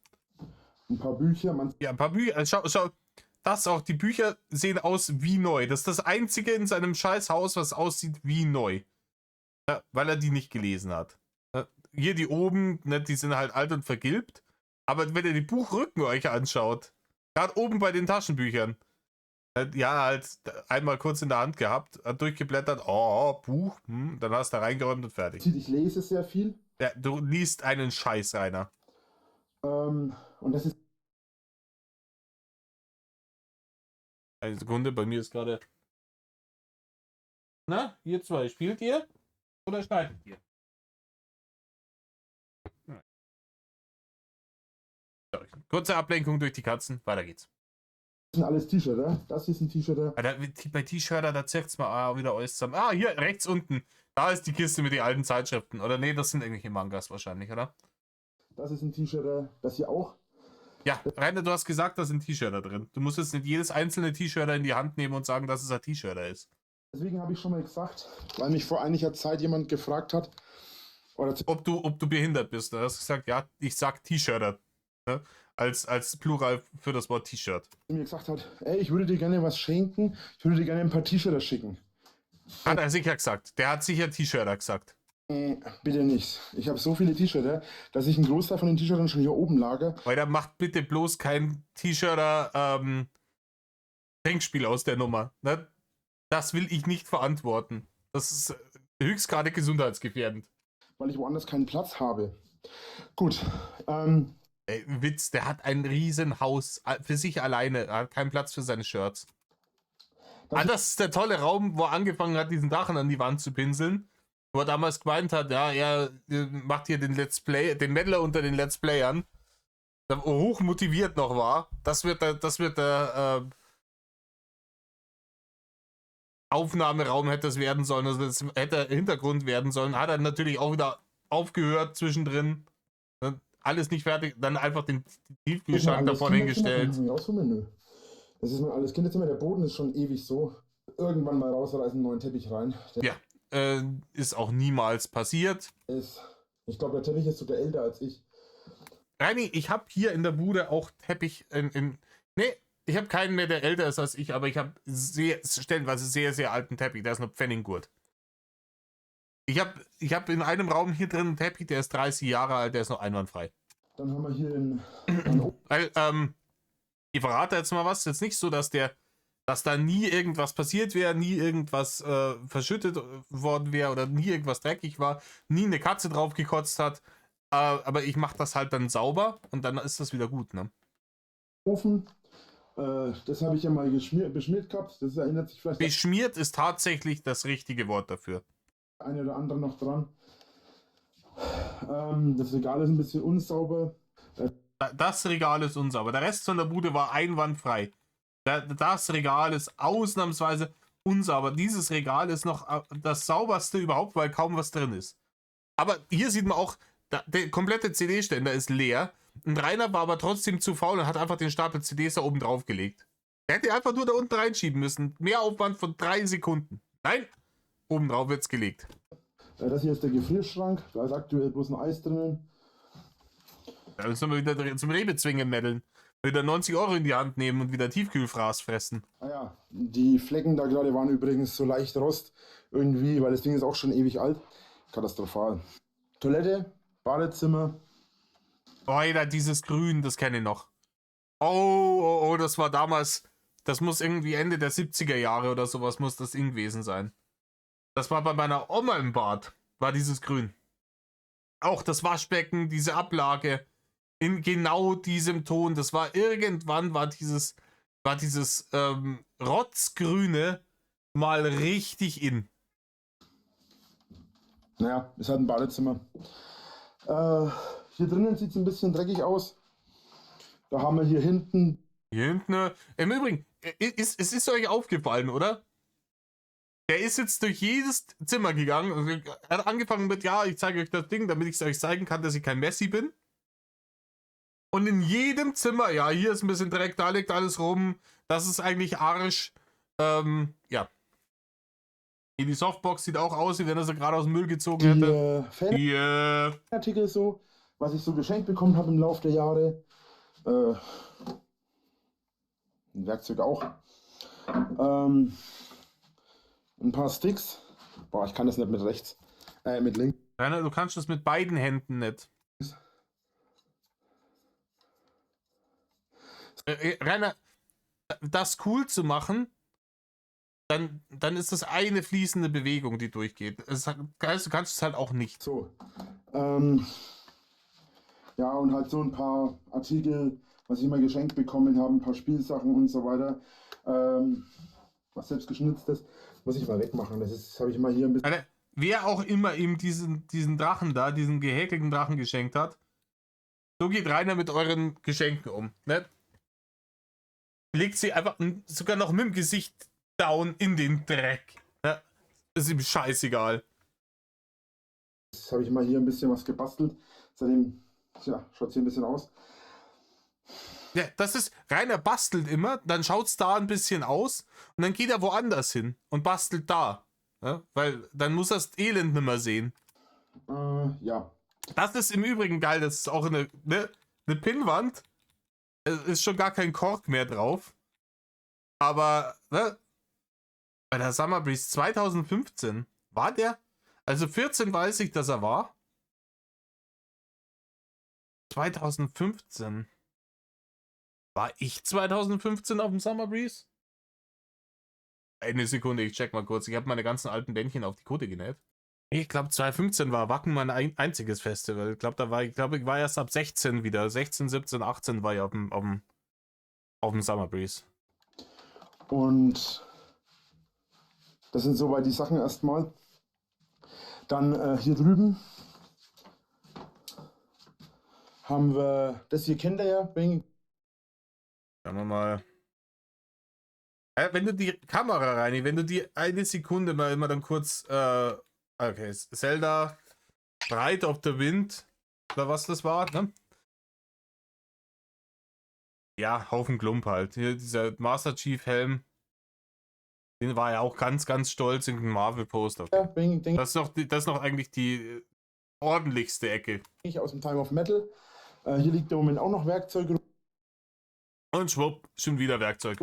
Ein paar Bücher. Ja, ein paar Bücher. Schau. Das auch, die Bücher sehen aus wie neu. Das ist das einzige in seinem scheiß Haus, was aussieht wie neu. Ja, weil er die nicht gelesen hat. Ja, hier die oben, ne, die sind halt alt und vergilbt. Aber wenn ihr die Buchrücken euch anschaut, gerade oben bei den Taschenbüchern, ja, halt einmal kurz in der Hand gehabt, hat durchgeblättert, oh, Buch, dann hast du da reingeräumt und fertig. Ich lese sehr viel. Ja, du liest einen Scheiß, Rainer. Und das ist. Eine Sekunde, bei mir ist gerade. Na, ihr zwei, spielt ihr? Oder schneidet ihr? Kurze Ablenkung durch die Katzen, weiter geht's. Das sind alles T-Shirts, das ist ein T-Shirt. Bei T-Shirter, da zirkt's mal wieder alles zusammen. Ah, hier, rechts unten. Da ist die Kiste mit den alten Zeitschriften. Oder nee, das sind irgendwelche Mangas wahrscheinlich, oder? Das ist ein T-Shirt, das hier auch. Ja, Rainer, du hast gesagt, da sind T-Shirter drin. Du musst jetzt nicht jedes einzelne T-Shirter in die Hand nehmen und sagen, dass es ein T-Shirter ist. Deswegen habe ich schon mal gesagt, weil mich vor einiger Zeit jemand gefragt hat, ob du behindert bist. Du hast gesagt, ja, ich sag T-Shirter. Ne? Als Plural für das Wort T-Shirt. Mir gesagt hat, ey, ich würde dir gerne was schenken, ich würde dir gerne ein paar T-Shirter schicken. Hat er sicher gesagt. Der hat sicher T-Shirter gesagt. Bitte nicht. Ich habe so viele T-Shirter, dass ich einen Großteil von den T-Shirtern schon hier oben lager. Weil da macht bitte bloß kein T-Shirter Denkspiel aus der Nummer. Ne? Das will ich nicht verantworten. Das ist höchstgradig gesundheitsgefährdend. Weil ich woanders keinen Platz habe. Gut. Ey, Witz, der hat ein Riesenhaus für sich alleine. Er hat keinen Platz für seine Shirts. Das ist der tolle Raum, wo er angefangen hat, diesen Drachen an die Wand zu pinseln. Wo er damals gemeint hat, ja, er macht hier den Let's Play, den Meddler unter den Let's Playern. Der hoch motiviert noch war. Das wird der Aufnahmeraum hätte es werden sollen, also das hätte Hintergrund werden sollen. Hat er natürlich auch wieder aufgehört zwischendrin. Alles nicht fertig, dann einfach den Tiefkühlschrank davon hingestellt. Das ist mein alles Kinderzimmer, der Boden ist schon ewig so. Irgendwann mal rausreißen, einen neuen Teppich rein. Ja, ist auch niemals passiert. Ich glaube, der Teppich ist sogar älter als ich. Reini, ich habe hier in der Bude auch Teppich nee, ich habe keinen mehr, der älter ist als ich, aber ich habe stellenweise sehr, sehr alten Teppich. Der ist noch Pfenninggurt. Ich hab in einem Raum hier drin einen Teppich, der ist 30 Jahre alt, der ist noch einwandfrei. Dann haben wir hier den. Weil, ich verrate jetzt mal was, jetzt nicht so, dass da nie irgendwas passiert wäre, nie irgendwas verschüttet worden wäre oder nie irgendwas dreckig war, nie eine Katze drauf gekotzt hat, aber ich mache das halt dann sauber und dann ist das wieder gut, ne? Ofen Das habe ich ja mal beschmiert gehabt. Das erinnert sich vielleicht Beschmiert ist tatsächlich das richtige Wort dafür. der eine oder andere noch dran. Das Regal ist ein bisschen unsauber. Das Regal ist unsauber. Der Rest von der Bude war einwandfrei. Das Regal ist ausnahmsweise unsauber. Dieses Regal ist noch das sauberste überhaupt, weil kaum was drin ist. Aber hier sieht man auch, der komplette CD-Ständer ist leer. Und Rainer war aber trotzdem zu faul und hat einfach den Stapel CDs da oben drauf gelegt. Er hätte einfach nur da unten reinschieben müssen. Mehraufwand von 3 Sekunden. Nein, oben drauf wird's gelegt. Das hier ist der Gefrierschrank. Da ist aktuell bloß ein Eis drinnen. Da müssen wir wieder zum Rewe zwingen meddeln. Wieder 90 Euro in die Hand nehmen und wieder Tiefkühlfraß fressen. Ah ja, die Flecken da gerade waren übrigens so leicht Rost irgendwie, weil das Ding ist auch schon ewig alt. Katastrophal. Toilette, Badezimmer. Oh, Alter, dieses Grün, das kenne ich noch. Oh, das war damals, das muss irgendwie Ende der 70er Jahre oder sowas muss das Ding gewesen sein. Das war bei meiner Oma im Bad, war dieses Grün. Auch das Waschbecken, diese Ablage in genau diesem Ton. Das war irgendwann, war dieses Rotzgrüne mal richtig in. Naja, ist halt ein Badezimmer. Hier drinnen sieht es ein bisschen dreckig aus. Da haben wir hier hinten. Hier hinten, im Übrigen, es ist euch aufgefallen, oder? Der ist jetzt durch jedes Zimmer gegangen und er hat angefangen mit, ja, ich zeige euch das Ding, damit ich es euch zeigen kann, dass ich kein Messi bin. Und in jedem Zimmer, ja, hier ist ein bisschen Dreck, da liegt alles rum, das ist eigentlich Arsch. Ja. Hier die Softbox sieht auch aus, wie wenn er sie gerade aus dem Müll gezogen hätte. Fanartikel so, was ich so geschenkt bekommen habe im Laufe der Jahre. Ein Werkzeug auch. Ein paar Sticks. Boah, ich kann das nicht mit rechts. Mit links. Rainer, du kannst das mit beiden Händen nicht. Rainer, das cool zu machen, dann ist das eine fließende Bewegung, die durchgeht. Du kannst es halt auch nicht. So. Ja, und halt so ein paar Artikel, was ich mal geschenkt bekommen habe, ein paar Spielsachen und so weiter. Was selbst geschnitztes, muss ich mal wegmachen. Das habe ich mal hier ein bisschen. Alter, wer auch immer ihm diesen Drachen da, diesen gehäkelten Drachen geschenkt hat, so geht Rainer mit euren Geschenken um. Ne? Legt sie einfach sogar noch mit dem Gesicht down in den Dreck. Ne? Ist ihm scheißegal. Das habe ich mal hier ein bisschen was gebastelt. Seitdem, ja, schaut hier ein bisschen aus. Ja, das ist, Rainer bastelt immer, dann schaut es da ein bisschen aus und dann geht er woanders hin und bastelt da. Ja? Weil dann muss er das Elend nicht mehr sehen. Ja. Das ist im Übrigen geil, das ist auch eine Pinnwand. Es ist schon gar kein Kork mehr drauf. Aber, ne? Bei der Summer Breeze 2015 war der. Also 14 weiß ich, dass er war. 2015. War ich 2015 auf dem Summer Breeze? Eine Sekunde, ich check mal kurz. Ich habe meine ganzen alten Bändchen auf die Kote genäht. Ich glaube 2015 war Wacken mein einziges Festival. Ich glaube, ich war erst ab 16 wieder. 16, 17, 18 war ich auf dem Summer Breeze. Und das sind soweit die Sachen erstmal. Dann hier drüben haben wir, das hier kennt ihr ja. Schauen wir mal. Wenn du die Kamera rein, wenn du die eine Sekunde mal immer dann kurz, okay, Zelda, Bride of the Wind, oder was das war, ne? Ja, Haufen Klump halt. Hier dieser Master Chief Helm, den war ja auch ganz, ganz stolz in den Marvel-Poster. Ja, Das ist noch eigentlich die ordentlichste Ecke. Ich aus dem Time of Metal. Hier liegt im Moment auch noch Werkzeug rum. Und schwupp, schon wieder Werkzeug.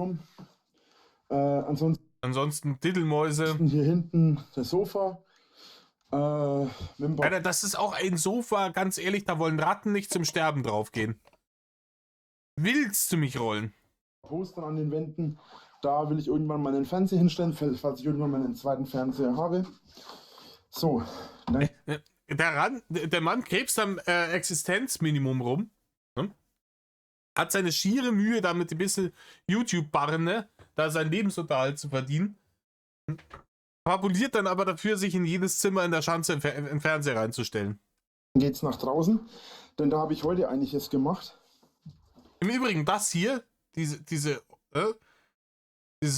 Ansonsten Diddelmäuse. hier hinten das Sofa. Alter, das ist auch ein Sofa, ganz ehrlich, da wollen Ratten nicht zum Sterben draufgehen. Willst du mich rollen? Postern an den Wänden. Da will ich irgendwann mal einen Fernseher hinstellen, falls ich irgendwann mal einen zweiten Fernseher habe. So. Der Mann krebst am Existenzminimum rum. Ne? hat seine schiere Mühe, damit ein bisschen YouTube-Barren, ne, da seinen Lebensunterhalt zu verdienen. Fabuliert dann aber dafür, sich in jedes Zimmer in der Schanze im Fernseher reinzustellen. Dann geht's nach draußen, denn da habe ich heute einiges gemacht. Im Übrigen, das hier, dieses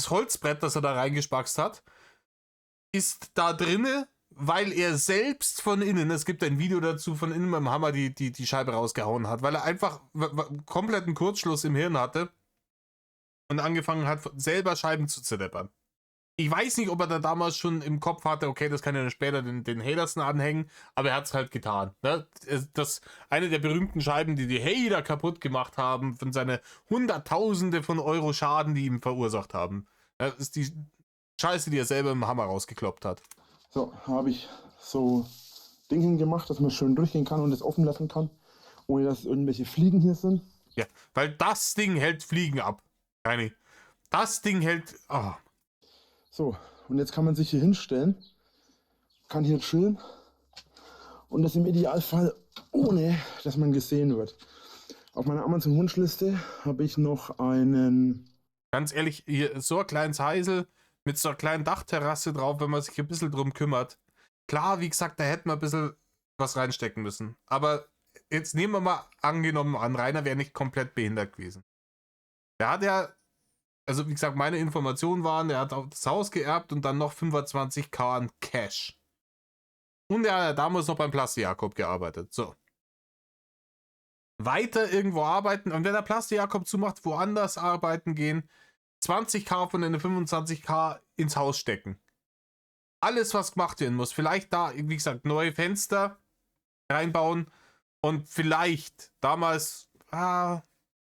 Holzbrett, das er da reingespackst hat, ist da drinne, weil er selbst von innen, es gibt ein Video dazu, von innen mit dem Hammer die Scheibe rausgehauen hat, weil er einfach kompletten Kurzschluss im Hirn hatte und angefangen hat, selber Scheiben zu zerdeppern. Ich weiß nicht, ob er da damals schon im Kopf hatte, okay, das kann ja dann später den Haderson anhängen, aber er hat es halt getan. Ne? Das eine der berühmten Scheiben, die Hader kaputt gemacht haben, von seine Hunderttausende von Euro Schaden, die ihm verursacht haben. Das ist die Scheiße, die er selber im Hammer rausgekloppt hat. So, habe ich so Dinge gemacht, dass man schön durchgehen kann und es offen lassen kann, ohne dass irgendwelche Fliegen hier sind. Ja, weil das Ding hält Fliegen ab. Reini. Das Ding hält... Oh. So, und jetzt kann man sich hier hinstellen, kann hier chillen und das im Idealfall ohne, dass man gesehen wird. Auf meiner Amazon-Wunschliste habe ich noch einen... Ganz ehrlich, hier so ein kleines Heisel mit so einer kleinen Dachterrasse drauf, wenn man sich ein bisschen drum kümmert. Klar, wie gesagt, da hätten wir ein bisschen was reinstecken müssen. Aber jetzt nehmen wir mal angenommen an, Rainer wäre nicht komplett behindert gewesen. Der hat ja, also wie gesagt, meine Informationen waren, er hat auch das Haus geerbt und dann noch 25.000 an Cash. Und er hat damals noch beim Plasti-Jakob gearbeitet. So. Weiter irgendwo arbeiten und wenn der Plasti-Jakob zumacht, woanders arbeiten gehen, 20.000 von den 25.000 ins Haus stecken. Alles, was gemacht werden muss. Vielleicht da, wie gesagt, neue Fenster reinbauen und vielleicht damals,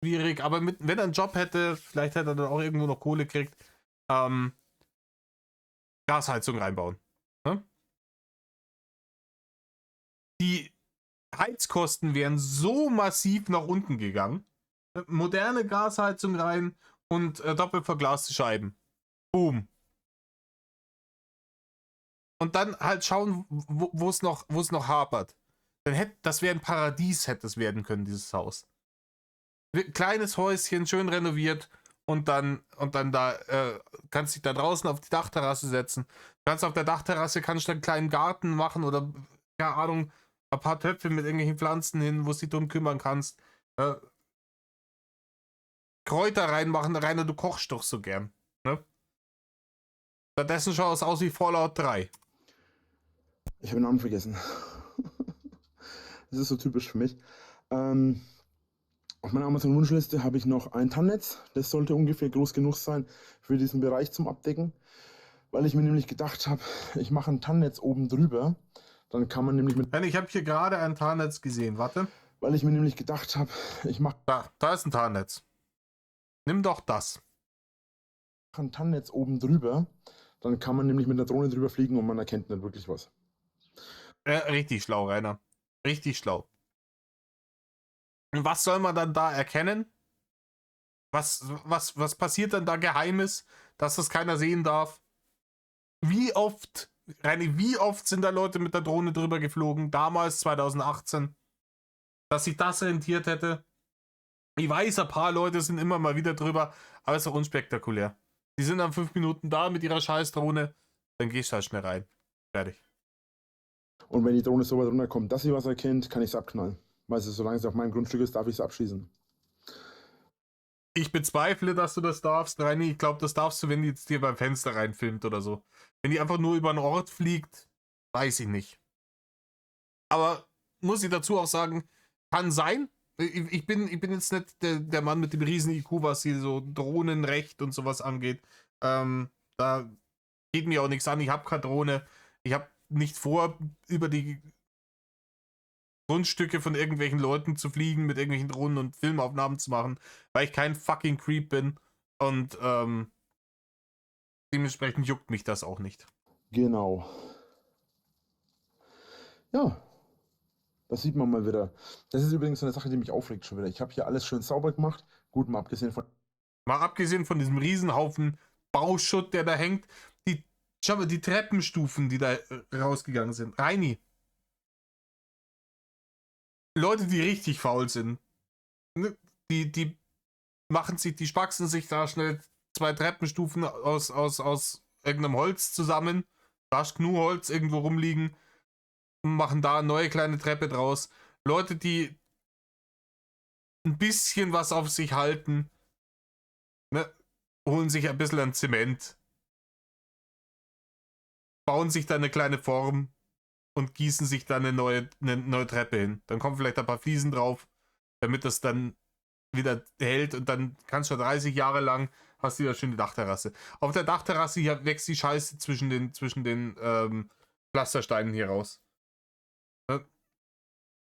schwierig, aber wenn er einen Job hätte, vielleicht hätte er dann auch irgendwo noch Kohle gekriegt, Gasheizung reinbauen. Ne? Die Heizkosten wären so massiv nach unten gegangen. Moderne Gasheizung rein und doppelt verglaste Scheiben. Boom. Und dann halt schauen, wo es noch hapert. Das wäre ein Paradies, hätte es werden können, dieses Haus. Kleines Häuschen, schön renoviert und dann da kannst dich da draußen auf die Dachterrasse setzen. Kannst auf der Dachterrasse kannst du einen kleinen Garten machen oder, keine Ahnung, ein paar Töpfe mit irgendwelchen Pflanzen hin, wo du dich drum kümmern kannst. Kräuter reinmachen, Rainer, du kochst doch so gern. Ne? Stattdessen schaut es aus wie Fallout 3. Ich habe den Namen vergessen. Das ist so typisch für mich. Auf meiner Amazon-Wunschliste habe ich noch ein Tannnetz. Das sollte ungefähr groß genug sein für diesen Bereich zum Abdecken. Weil ich mir nämlich gedacht habe, ich mache ein Tannnetz oben drüber. Dann kann man nämlich mit... Ich habe hier gerade ein Tarnnetz gesehen, warte. Weil ich mir nämlich gedacht habe, ich mache... Da ist ein Tarnnetz. Nimm doch das. Ein Tannnetz oben drüber. Dann kann man nämlich mit einer Drohne drüber fliegen und man erkennt nicht wirklich was. Richtig schlau, Rainer. Richtig schlau. Und was soll man dann da erkennen? Was passiert dann da Geheimes, dass das keiner sehen darf? Wie oft sind da Leute mit der Drohne drüber geflogen? Damals, 2018. Dass sich das rentiert hätte? Ich weiß, ein paar Leute sind immer mal wieder drüber, aber es ist auch unspektakulär. Die sind dann 5 Minuten da mit ihrer Scheißdrohne, dann gehst du halt schnell rein. Fertig. Und wenn die Drohne so weit runterkommt, dass sie was erkennt, kann ich es abknallen. Weil solange es auf meinem Grundstück ist, darf ich es abschießen. Ich bezweifle, dass du das darfst, Reini. Ich glaube, das darfst du, wenn die jetzt dir beim Fenster reinfilmt oder so. Wenn die einfach nur über einen Ort fliegt, weiß ich nicht. Aber muss ich dazu auch sagen, kann sein. Ich bin jetzt nicht der Mann mit dem riesen IQ, was hier so Drohnenrecht und sowas angeht. Da geht mir auch nichts an. Ich habe keine Drohne. Ich habe nicht vor, über die Grundstücke von irgendwelchen Leuten zu fliegen, mit irgendwelchen Drohnen und Filmaufnahmen zu machen, weil ich kein fucking Creep bin. Und dementsprechend juckt mich das auch nicht. Genau. Ja, das sieht man mal wieder. Das ist übrigens eine Sache, die mich aufregt schon wieder. Ich habe hier alles schön sauber gemacht. Gut, mal abgesehen von diesem Riesenhaufen Bauschutt, der da hängt. Schau mal, die Treppenstufen, die da rausgegangen sind. Reini. Leute, die richtig faul sind. die die spaxen sich da schnell 2 Treppenstufen aus irgendeinem Holz zusammen, rasch Gnu-Holz irgendwo rumliegen, und machen da eine neue kleine Treppe draus. Leute, die ein bisschen was auf sich halten, ne, holen sich ein bisschen an Zement, bauen sich da eine kleine Form und gießen sich dann eine neue Treppe hin. Dann kommen vielleicht ein paar Fliesen drauf, damit das dann wieder hält und dann kannst du 30 Jahre lang hast du ja schön die Dachterrasse. Auf der Dachterrasse hier wächst die Scheiße zwischen den Pflastersteinen hier raus. Von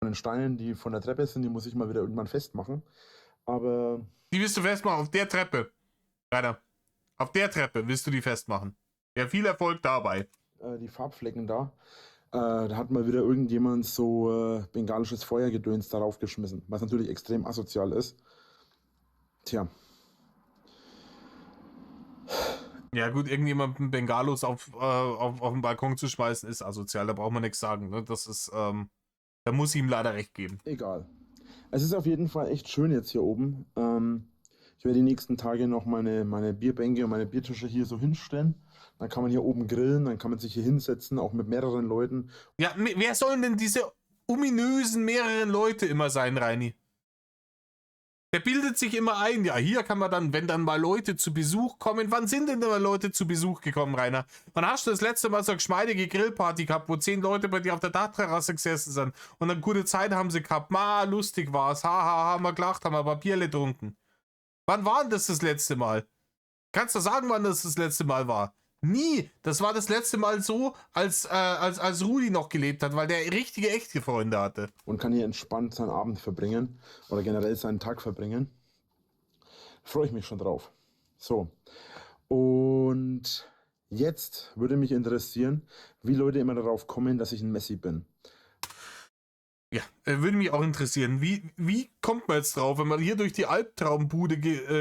den Steinen, die von der Treppe sind, die muss ich mal wieder irgendwann festmachen. Aber Die willst du festmachen auf der Treppe. Rainer, auf der Treppe willst du die festmachen. Ja, viel Erfolg dabei. die Farbflecken da, da hat mal wieder irgendjemand so bengalisches Feuergedöns darauf geschmissen, was natürlich extrem asozial ist. Tja. Ja gut, irgendjemandem Bengalos auf den Balkon zu schmeißen, ist asozial, da braucht man nichts sagen. Ne? Das ist, da muss ich ihm leider recht geben. Egal. Es ist auf jeden Fall echt schön jetzt hier oben. Ich werde die nächsten Tage noch meine Bierbänke und meine Biertische hier so hinstellen. Dann kann man hier oben grillen, dann kann man sich hier hinsetzen, auch mit mehreren Leuten. Ja, wer sollen denn diese ominösen mehreren Leute immer sein, Reini? Der bildet sich immer ein, ja, hier kann man dann, wenn dann mal Leute zu Besuch kommen, wann sind denn mal Leute zu Besuch gekommen, Rainer? Wann hast du das letzte Mal so eine geschmeidige Grillparty gehabt, wo 10 Leute bei dir auf der Dachterrasse gesessen sind und eine gute Zeit haben sie gehabt, lustig war's, haben wir gelacht, haben wir Papierle getrunken. Wann war denn das letzte Mal? Kannst du sagen, wann das letzte Mal war? Nie. Das war das letzte Mal so, als Rudi noch gelebt hat, weil der richtige, echte Freunde hatte. Und kann hier entspannt seinen Abend verbringen oder generell seinen Tag verbringen. Freue ich mich schon drauf. So. Und jetzt würde mich interessieren, wie Leute immer darauf kommen, dass ich ein Messi bin. Ja, würde mich auch interessieren. Wie kommt man jetzt drauf, wenn man hier durch die Albtraumbude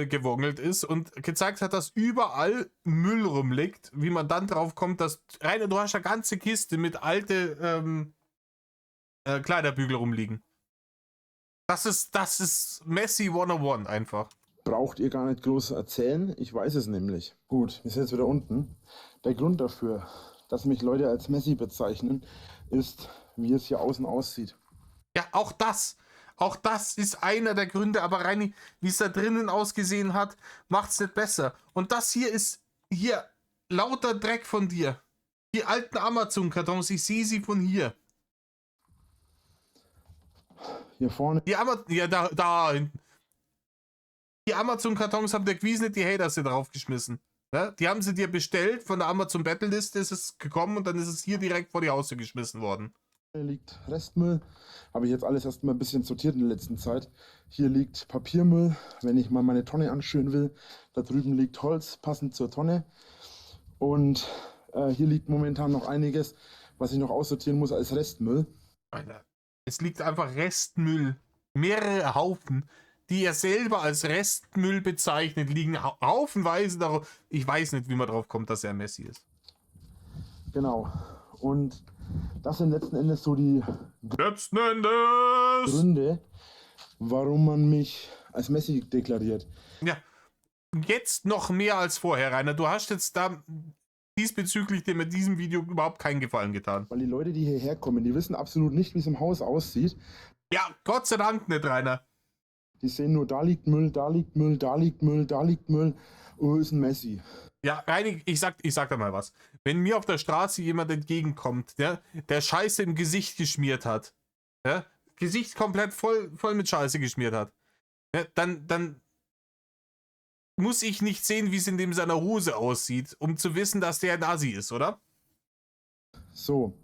gewongelt ist und gezeigt hat, dass überall Müll rumliegt, wie man dann drauf kommt, dass Rainer, du hast eine ganze Kiste mit alte Kleiderbügel rumliegen. Das ist Messi 101 einfach. Braucht ihr gar nicht groß erzählen, ich weiß es nämlich. Gut, wir sind jetzt wieder unten. Der Grund dafür, dass mich Leute als Messi bezeichnen, ist, wie es hier außen aussieht. Ja, auch das ist einer der Gründe, aber Reini, wie es da drinnen ausgesehen hat, macht's nicht besser. Und das hier ist lauter Dreck von dir. Die alten Amazon-Kartons, ich sehe sie von hier. Hier vorne. Da hinten. Die Amazon-Kartons haben der Quiesnet die Haters hier draufgeschmissen. Ja, die haben sie dir bestellt, von der Amazon Battle-Liste ist es gekommen und dann ist es hier direkt vor die Haustür geschmissen worden. Hier liegt Restmüll, habe ich jetzt alles erstmal ein bisschen sortiert in der letzten Zeit. Hier liegt Papiermüll, wenn ich mal meine Tonne anschüren will. Da drüben liegt Holz, passend zur Tonne. Und hier liegt momentan noch einiges, was ich noch aussortieren muss als Restmüll. Alter, es liegt einfach Restmüll. Mehrere Haufen, die er selber als Restmüll bezeichnet, liegen haufenweise darauf. Ich weiß nicht, wie man drauf kommt, dass er Messi ist. Genau. Und das sind letzten Endes so die Gründe, warum man mich als Messi deklariert. Ja, jetzt noch mehr als vorher, Rainer. Du hast jetzt da diesbezüglich dir mit diesem Video überhaupt keinen Gefallen getan. Weil die Leute, die hierher kommen, die wissen absolut nicht, wie es im Haus aussieht. Ja, Gott sei Dank nicht, Rainer. Die sehen nur, da liegt Müll, da liegt Müll, da liegt Müll, da liegt Müll. Oh, ist ein Messi. Ja, Reini, ich sag da mal was. Wenn mir auf der Straße jemand entgegenkommt, der Scheiße im Gesicht geschmiert hat, ja, Gesicht komplett voll mit Scheiße geschmiert hat, ja, dann muss ich nicht sehen, wie es in dem seiner Hose aussieht, um zu wissen, dass der ein Assi ist, oder? So.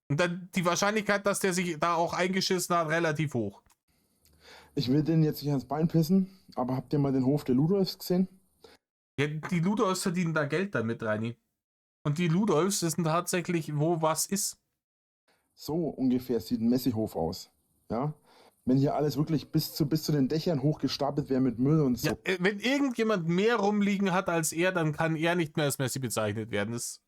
Und dann die Wahrscheinlichkeit, dass der sich da auch eingeschissen hat, relativ hoch. Ich will den jetzt nicht ans Bein pissen, aber habt ihr mal den Hof der Ludolfs gesehen? Ja, die Ludolfs verdienen da Geld damit, Reini. Und die Ludolfs wissen tatsächlich, wo was ist. So ungefähr sieht ein Messi-Hof aus. Ja? Wenn hier alles wirklich bis zu den Dächern hochgestapelt wäre mit Müll und so. Ja, wenn irgendjemand mehr rumliegen hat als er, dann kann er nicht mehr als Messi bezeichnet werden. Das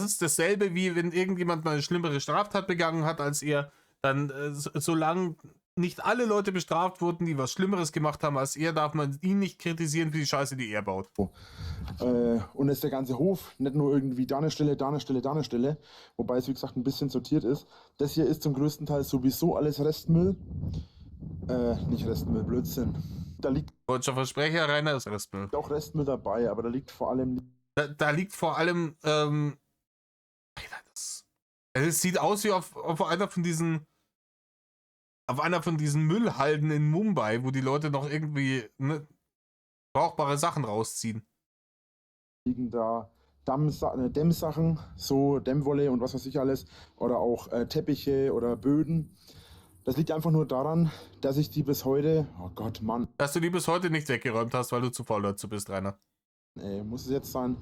ist dasselbe, wie wenn irgendjemand mal eine schlimmere Straftat begangen hat als er, dann solange nicht alle Leute bestraft wurden, die was Schlimmeres gemacht haben als er, darf man ihn nicht kritisieren für die Scheiße, die er baut. Und ist der ganze Hof nicht nur irgendwie da eine Stelle, da eine Stelle, da eine Stelle, wobei es wie gesagt ein bisschen sortiert ist. Das hier ist zum größten Teil sowieso alles Restmüll. Nicht Restmüll, Blödsinn. Da liegt Deutscher Versprecher, Rainer, ist Restmüll. auch Restmüll dabei, aber da liegt vor allem Da liegt vor allem, es sieht aus wie auf einer von diesen Müllhalden in Mumbai, wo die Leute noch irgendwie brauchbare Sachen rausziehen. liegen da Dämmsachen, so Dämmwolle und was weiß ich alles, oder auch Teppiche oder Böden. Das liegt einfach nur daran, dass ich die bis heute, oh Gott, Mann, Dass du die bis heute nicht weggeräumt hast, weil du zu faul dazu bist, Rainer. muss es jetzt sein?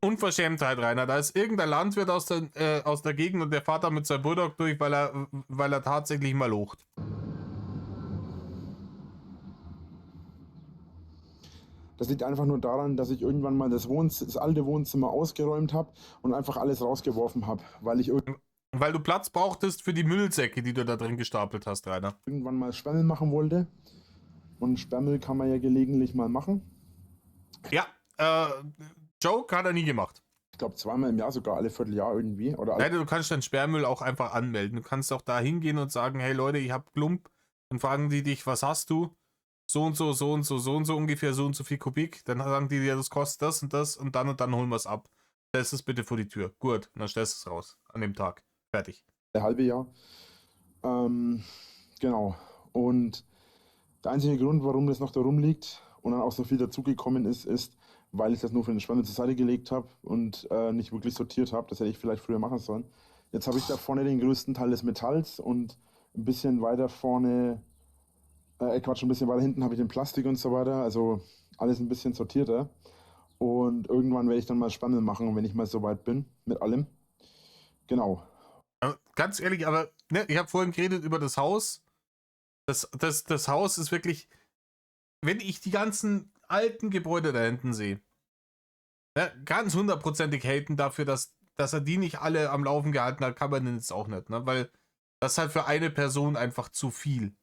Unverschämtheit, Rainer. Da ist irgendein Landwirt aus der Gegend und der fährt da mit seinem Bulldog durch, weil er tatsächlich mal locht. Das liegt einfach nur daran, dass ich irgendwann mal das alte Wohnzimmer ausgeräumt habe und einfach alles rausgeworfen habe, weil ich Weil du Platz brauchtest für die Müllsäcke, die du da drin gestapelt hast, Rainer. irgendwann mal Sperrmüll machen wollte. Und Sperrmüll kann man ja gelegentlich mal machen. Ja, Joke hat er nie gemacht. Ich glaube zweimal im Jahr, sogar alle Vierteljahr irgendwie. Oder Leider, du kannst deinen Sperrmüll auch einfach anmelden. Du kannst auch da hingehen und sagen, hey Leute, ich hab Klump. Dann fragen die dich, was hast du? So und so, so und so, so und so, ungefähr so und so viel Kubik. Dann sagen die dir, das kostet das und dann holen wir es ab. Stellst es bitte vor die Tür. Gut, und dann stellst du es raus. An dem Tag. Fertig. ein halbe Jahr. Genau. Und der einzige Grund, warum das noch da rumliegt und dann auch so viel dazugekommen ist, weil ich das nur für den Sperrmüll zur Seite gelegt habe und nicht wirklich sortiert habe. Das hätte ich vielleicht früher machen sollen. Jetzt habe ich da vorne den größten Teil des Metalls und ein bisschen weiter vorne, ein bisschen weiter hinten habe ich den Plastik und so weiter. Also alles ein bisschen sortierter. Und irgendwann werde ich dann mal Sperrmüll machen, wenn ich mal so weit bin mit allem. Genau. Ganz ehrlich, aber ne, ich habe vorhin geredet über das Haus. Das Haus ist wirklich, wenn ich die ganzen alten Gebäude da hinten sehe, ne, ganz hundertprozentig haten dafür, dass er die nicht alle am Laufen gehalten hat, kann man denn jetzt auch nicht, ne? Weil das ist halt für eine Person einfach zu viel.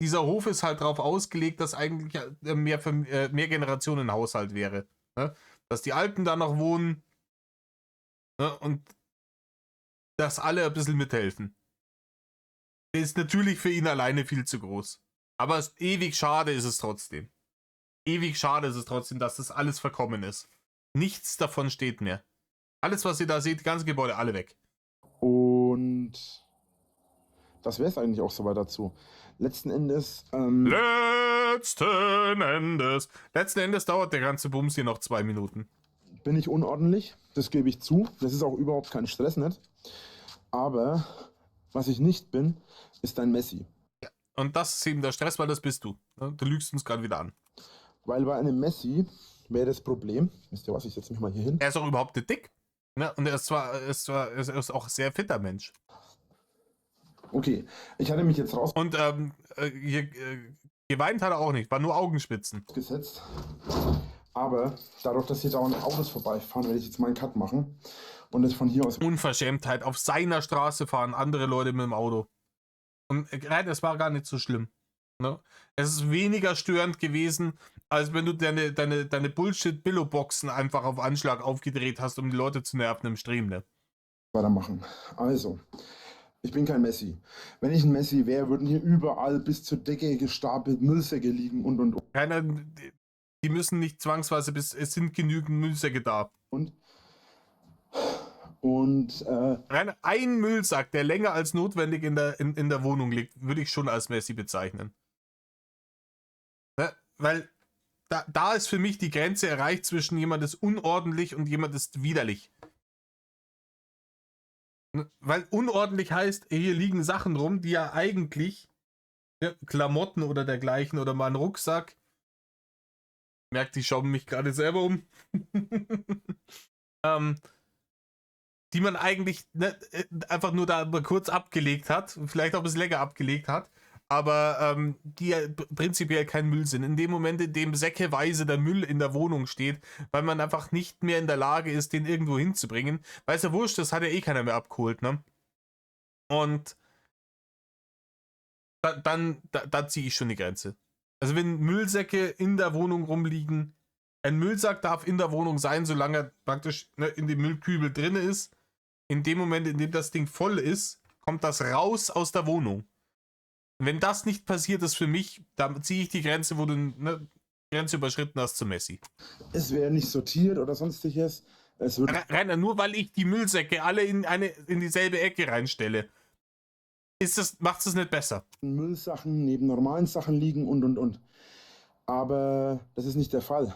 Dieser Hof ist halt darauf ausgelegt, dass eigentlich mehr Generationen Haushalt wäre. Ne? Dass die Alten da noch wohnen, ne? Und dass alle ein bisschen mithelfen. Der ist natürlich für ihn alleine viel zu groß. Aber ewig schade ist es trotzdem. Ewig schade ist es trotzdem, dass das alles verkommen ist. Nichts davon steht mehr. Alles, was ihr da seht, die ganzen Gebäude, alle weg. Und das wäre es eigentlich auch soweit dazu. Letzten Endes, Letzten Endes dauert der ganze Bums hier noch 2 Minuten. bin ich unordentlich, das gebe ich zu. Das ist auch überhaupt kein Stress, nicht? Aber was ich nicht bin, ist ein Messi. Und das ist eben der Stress, weil das bist du. Ne? Du lügst uns gerade wieder an. Weil bei einem Messi wäre das Problem, wisst ihr was, ich setze mich mal hier hin. Er ist auch überhaupt nicht dick. Ne? Und er ist auch ein sehr fitter Mensch. Okay, ich hatte mich jetzt Und geweint hat er auch nicht, war nur Augenspitzen. rausgesetzt. Aber dadurch, dass hier dauernd Autos vorbeifahren, werde ich jetzt mal einen Cut machen. Und das von hier aus. Unverschämtheit, auf seiner Straße fahren andere Leute mit dem Auto. Und das war gar nicht so schlimm. Ne? Es ist weniger störend gewesen, als wenn du deine Bullshit-Billo-Boxen einfach auf Anschlag aufgedreht hast, um die Leute zu nerven im Stream. Ne? Weitermachen. Also, ich bin kein Messi. Wenn ich ein Messi wäre, würden hier überall bis zur Decke gestapelt Müllsäcke liegen und. Keiner, die müssen nicht zwangsweise, es sind genügend Müllsäcke da. Rein ein Müllsack, der länger als notwendig in der Wohnung liegt, würde ich schon als Messi bezeichnen. Ne? Weil da ist für mich die Grenze erreicht zwischen jemand ist unordentlich und jemand ist widerlich. Ne? Weil unordentlich heißt, hier liegen Sachen rum, die ja eigentlich, ja, Klamotten oder dergleichen oder mal ein Rucksack. Merkt, die schauen mich gerade selber um. Die man eigentlich, ne, einfach nur da mal kurz abgelegt hat, vielleicht auch ein bisschen länger abgelegt hat, aber die ja prinzipiell kein Müll sind. In dem Moment, in dem säckeweise der Müll in der Wohnung steht, weil man einfach nicht mehr in der Lage ist, den irgendwo hinzubringen, weil es ja wurscht, das hat ja eh keiner mehr abgeholt, ne? Und da ziehe ich schon die Grenze. Also wenn Müllsäcke in der Wohnung rumliegen, ein Müllsack darf in der Wohnung sein, solange er praktisch, ne, in dem Müllkübel drin ist. In dem Moment, in dem das Ding voll ist, kommt das raus aus der Wohnung. Und wenn das nicht passiert ist für mich, dann ziehe ich die Grenze, wo du eine Grenze überschritten hast, zu Messi. Es wäre nicht sortiert oder sonstiges. Es wird Rainer, nur weil ich die Müllsäcke alle in dieselbe Ecke reinstelle, macht es nicht besser. Müllsachen neben normalen Sachen liegen und. Aber das ist nicht der Fall.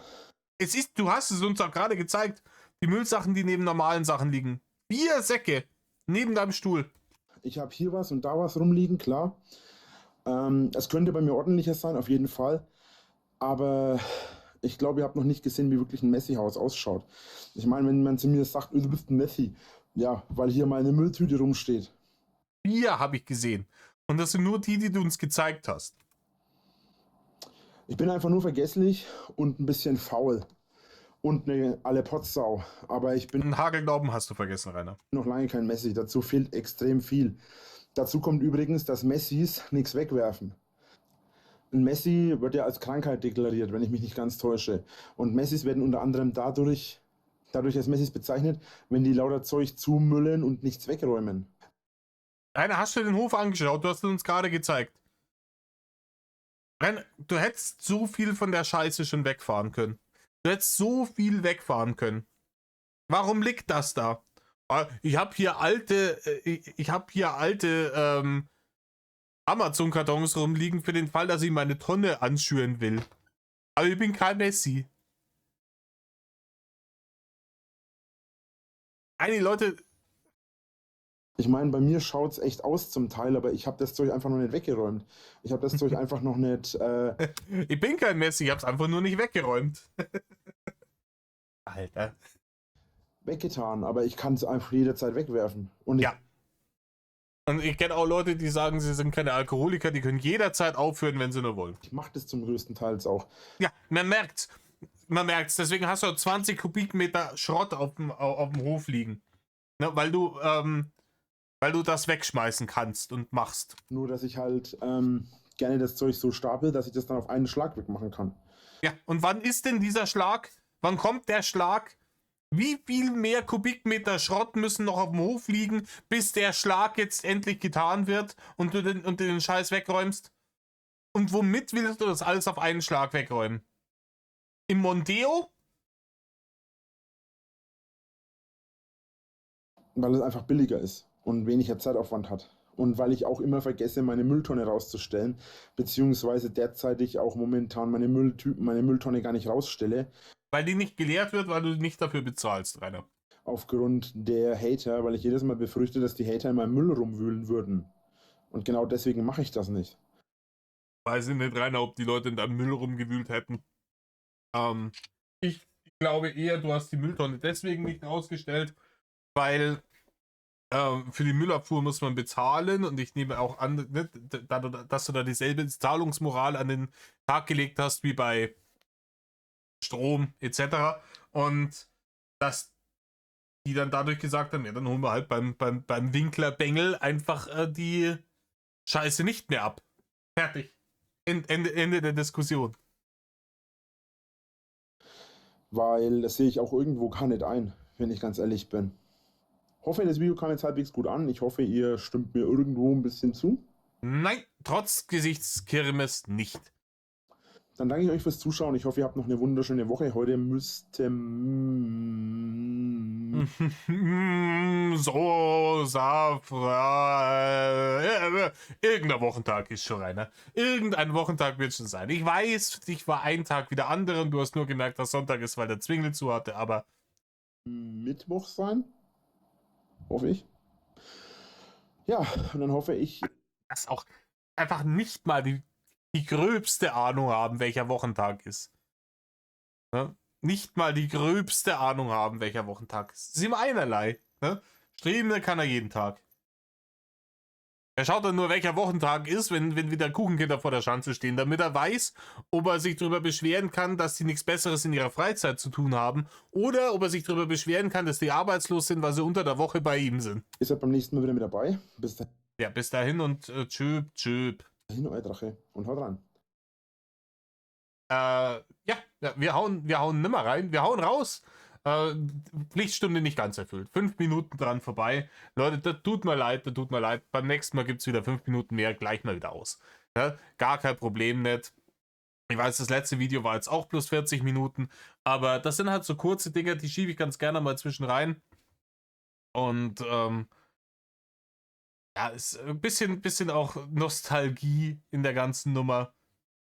Du hast es uns auch gerade gezeigt, die Müllsachen, die neben normalen Sachen liegen. 4 Säcke neben deinem Stuhl. Ich habe hier was und da was rumliegen, klar. Es könnte bei mir ordentlicher sein, auf jeden Fall. Aber ich glaube, ihr habt noch nicht gesehen, wie wirklich ein Messi-Haus ausschaut. Ich meine, wenn man zu mir sagt, du bist ein Messi, ja, weil hier mal eine Mülltüte rumsteht. 4 habe ich gesehen. Und das sind nur die du uns gezeigt hast. Ich bin einfach nur vergesslich und ein bisschen faul. Und eine Allepotzsau. Aber ich bin Einen Hagelnauben hast du vergessen, Rainer. noch lange kein Messi. Dazu fehlt extrem viel. Dazu kommt übrigens, dass Messis nichts wegwerfen. Ein Messi wird ja als Krankheit deklariert, wenn ich mich nicht ganz täusche. Und Messis werden unter anderem dadurch als Messis bezeichnet, wenn die lauter Zeug zumüllen und nichts wegräumen. Rainer, hast du den Hof angeschaut? Du hast es uns gerade gezeigt. Rainer, du hättest so viel von der Scheiße schon wegfahren können. Du hättest so viel wegfahren können. Warum liegt das da? Ich habe hier alte Amazon-Kartons rumliegen für den Fall, dass ich meine Tonne anschüren will. Aber ich bin kein Messi. Einige Leute. Ich meine, bei mir schaut es echt aus zum Teil, aber ich habe das Zeug einfach noch nicht weggeräumt. Ich habe das Zeug einfach noch nicht Ich bin kein Messi, ich hab's einfach nur nicht weggeräumt. Alter. weggetan, aber ich kann es einfach jederzeit wegwerfen. Und Ja. Und ich kenne auch Leute, die sagen, sie sind keine Alkoholiker, die können jederzeit aufhören, wenn sie nur wollen. ich mache das zum größten Teil auch. Ja, man merkt's. Man merkt's. Deswegen hast du 20 Kubikmeter Schrott auf dem Hof liegen. Ne, weil du das wegschmeißen kannst und machst. Nur, dass ich halt gerne das Zeug so stapel, dass ich das dann auf einen Schlag wegmachen kann. Ja, und wann ist denn dieser Schlag? Wann kommt der Schlag? Wie viel mehr Kubikmeter Schrott müssen noch auf dem Hof liegen, bis der Schlag jetzt endlich getan wird und du den Scheiß wegräumst? Und womit willst du das alles auf einen Schlag wegräumen? Im Mondeo? Weil es einfach billiger ist und weniger Zeitaufwand hat. Und weil ich auch immer vergesse, meine Mülltonne rauszustellen, beziehungsweise derzeitig auch momentan meine Mülltonne gar nicht rausstelle. Weil die nicht geleert wird, weil du nicht dafür bezahlst, Rainer. Aufgrund der Hater, weil ich jedes Mal befürchte, dass die Hater in meinem Müll rumwühlen würden. Und genau deswegen mache ich das nicht. Weiß ich nicht, Rainer, ob die Leute in deinem Müll rumgewühlt hätten. Ich glaube eher, du hast die Mülltonne deswegen nicht rausgestellt, weil für die Müllabfuhr muss man bezahlen und ich nehme auch an, ne, dass du da dieselbe Zahlungsmoral an den Tag gelegt hast wie bei Strom etc. Und dass die dann dadurch gesagt haben, ja, dann holen wir halt beim Winkler Bengel einfach die Scheiße nicht mehr ab. Fertig. Ende der Diskussion. Weil das sehe ich auch irgendwo gar nicht ein, wenn ich ganz ehrlich bin. Hoffe, das Video kam jetzt halbwegs gut an. Ich hoffe, ihr stimmt mir irgendwo ein bisschen zu. Nein, trotz Gesichtskirmes nicht. Dann danke ich euch fürs Zuschauen. Ich hoffe, ihr habt noch eine wunderschöne Woche. Heute müsste... Irgendein Wochentag ist schon, Rainer. Irgendein Wochentag wird schon sein. Ich weiß, für dich war ein Tag wie der andere und du hast nur gemerkt, dass Sonntag ist, weil der Zwingli zu hatte, aber... Mittwoch sein. Hoffe ich. Ja, und dann hoffe ich... dass auch einfach nicht mal die gröbste Ahnung haben, welcher Wochentag ist. Ne? Nicht mal die gröbste Ahnung haben, welcher Wochentag ist. Es ist ihm einerlei. Ne? Streben kann er jeden Tag. Er schaut dann nur, welcher Wochentag ist, wenn wieder Kuchenkinder vor der Schanze stehen, damit er weiß, ob er sich darüber beschweren kann, dass sie nichts Besseres in ihrer Freizeit zu tun haben, oder ob er sich darüber beschweren kann, dass die arbeitslos sind, weil sie unter der Woche bei ihm sind. Ihr seid beim nächsten Mal wieder mit dabei. Bis Ja, bis dahin und tschüp. dahin, euer Drache. Und haut rein. Ja, wir hauen nimmer rein. Wir hauen raus. Pflichtstunde nicht ganz erfüllt. 5 Minuten dran vorbei. Leute, das tut mir leid. Beim nächsten Mal gibt es wieder 5 Minuten mehr, gleich mal wieder aus. Ja, gar kein Problem nicht. Ich weiß, das letzte Video war jetzt auch plus 40 Minuten, aber das sind halt so kurze Dinge, die schiebe ich ganz gerne mal zwischen rein. Und ja, ist ein bisschen auch Nostalgie in der ganzen Nummer.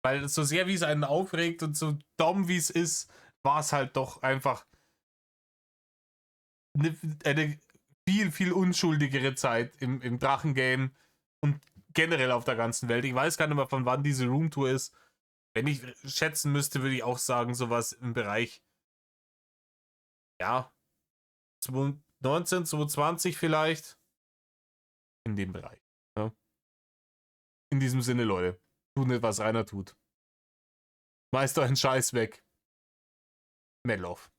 Weil so sehr wie es einen aufregt und so dumm wie es ist, war es halt doch einfach eine viel unschuldigere Zeit im Drachengame und generell auf der ganzen Welt. Ich weiß gar nicht mehr, von wann diese Roomtour ist. Wenn ich schätzen müsste, würde ich auch sagen, sowas im Bereich, ja, 2019, 2020 vielleicht. In dem Bereich. Ja. In diesem Sinne, Leute, tut nicht, was einer tut. Schmeißt euren Scheiß weg. Melloff.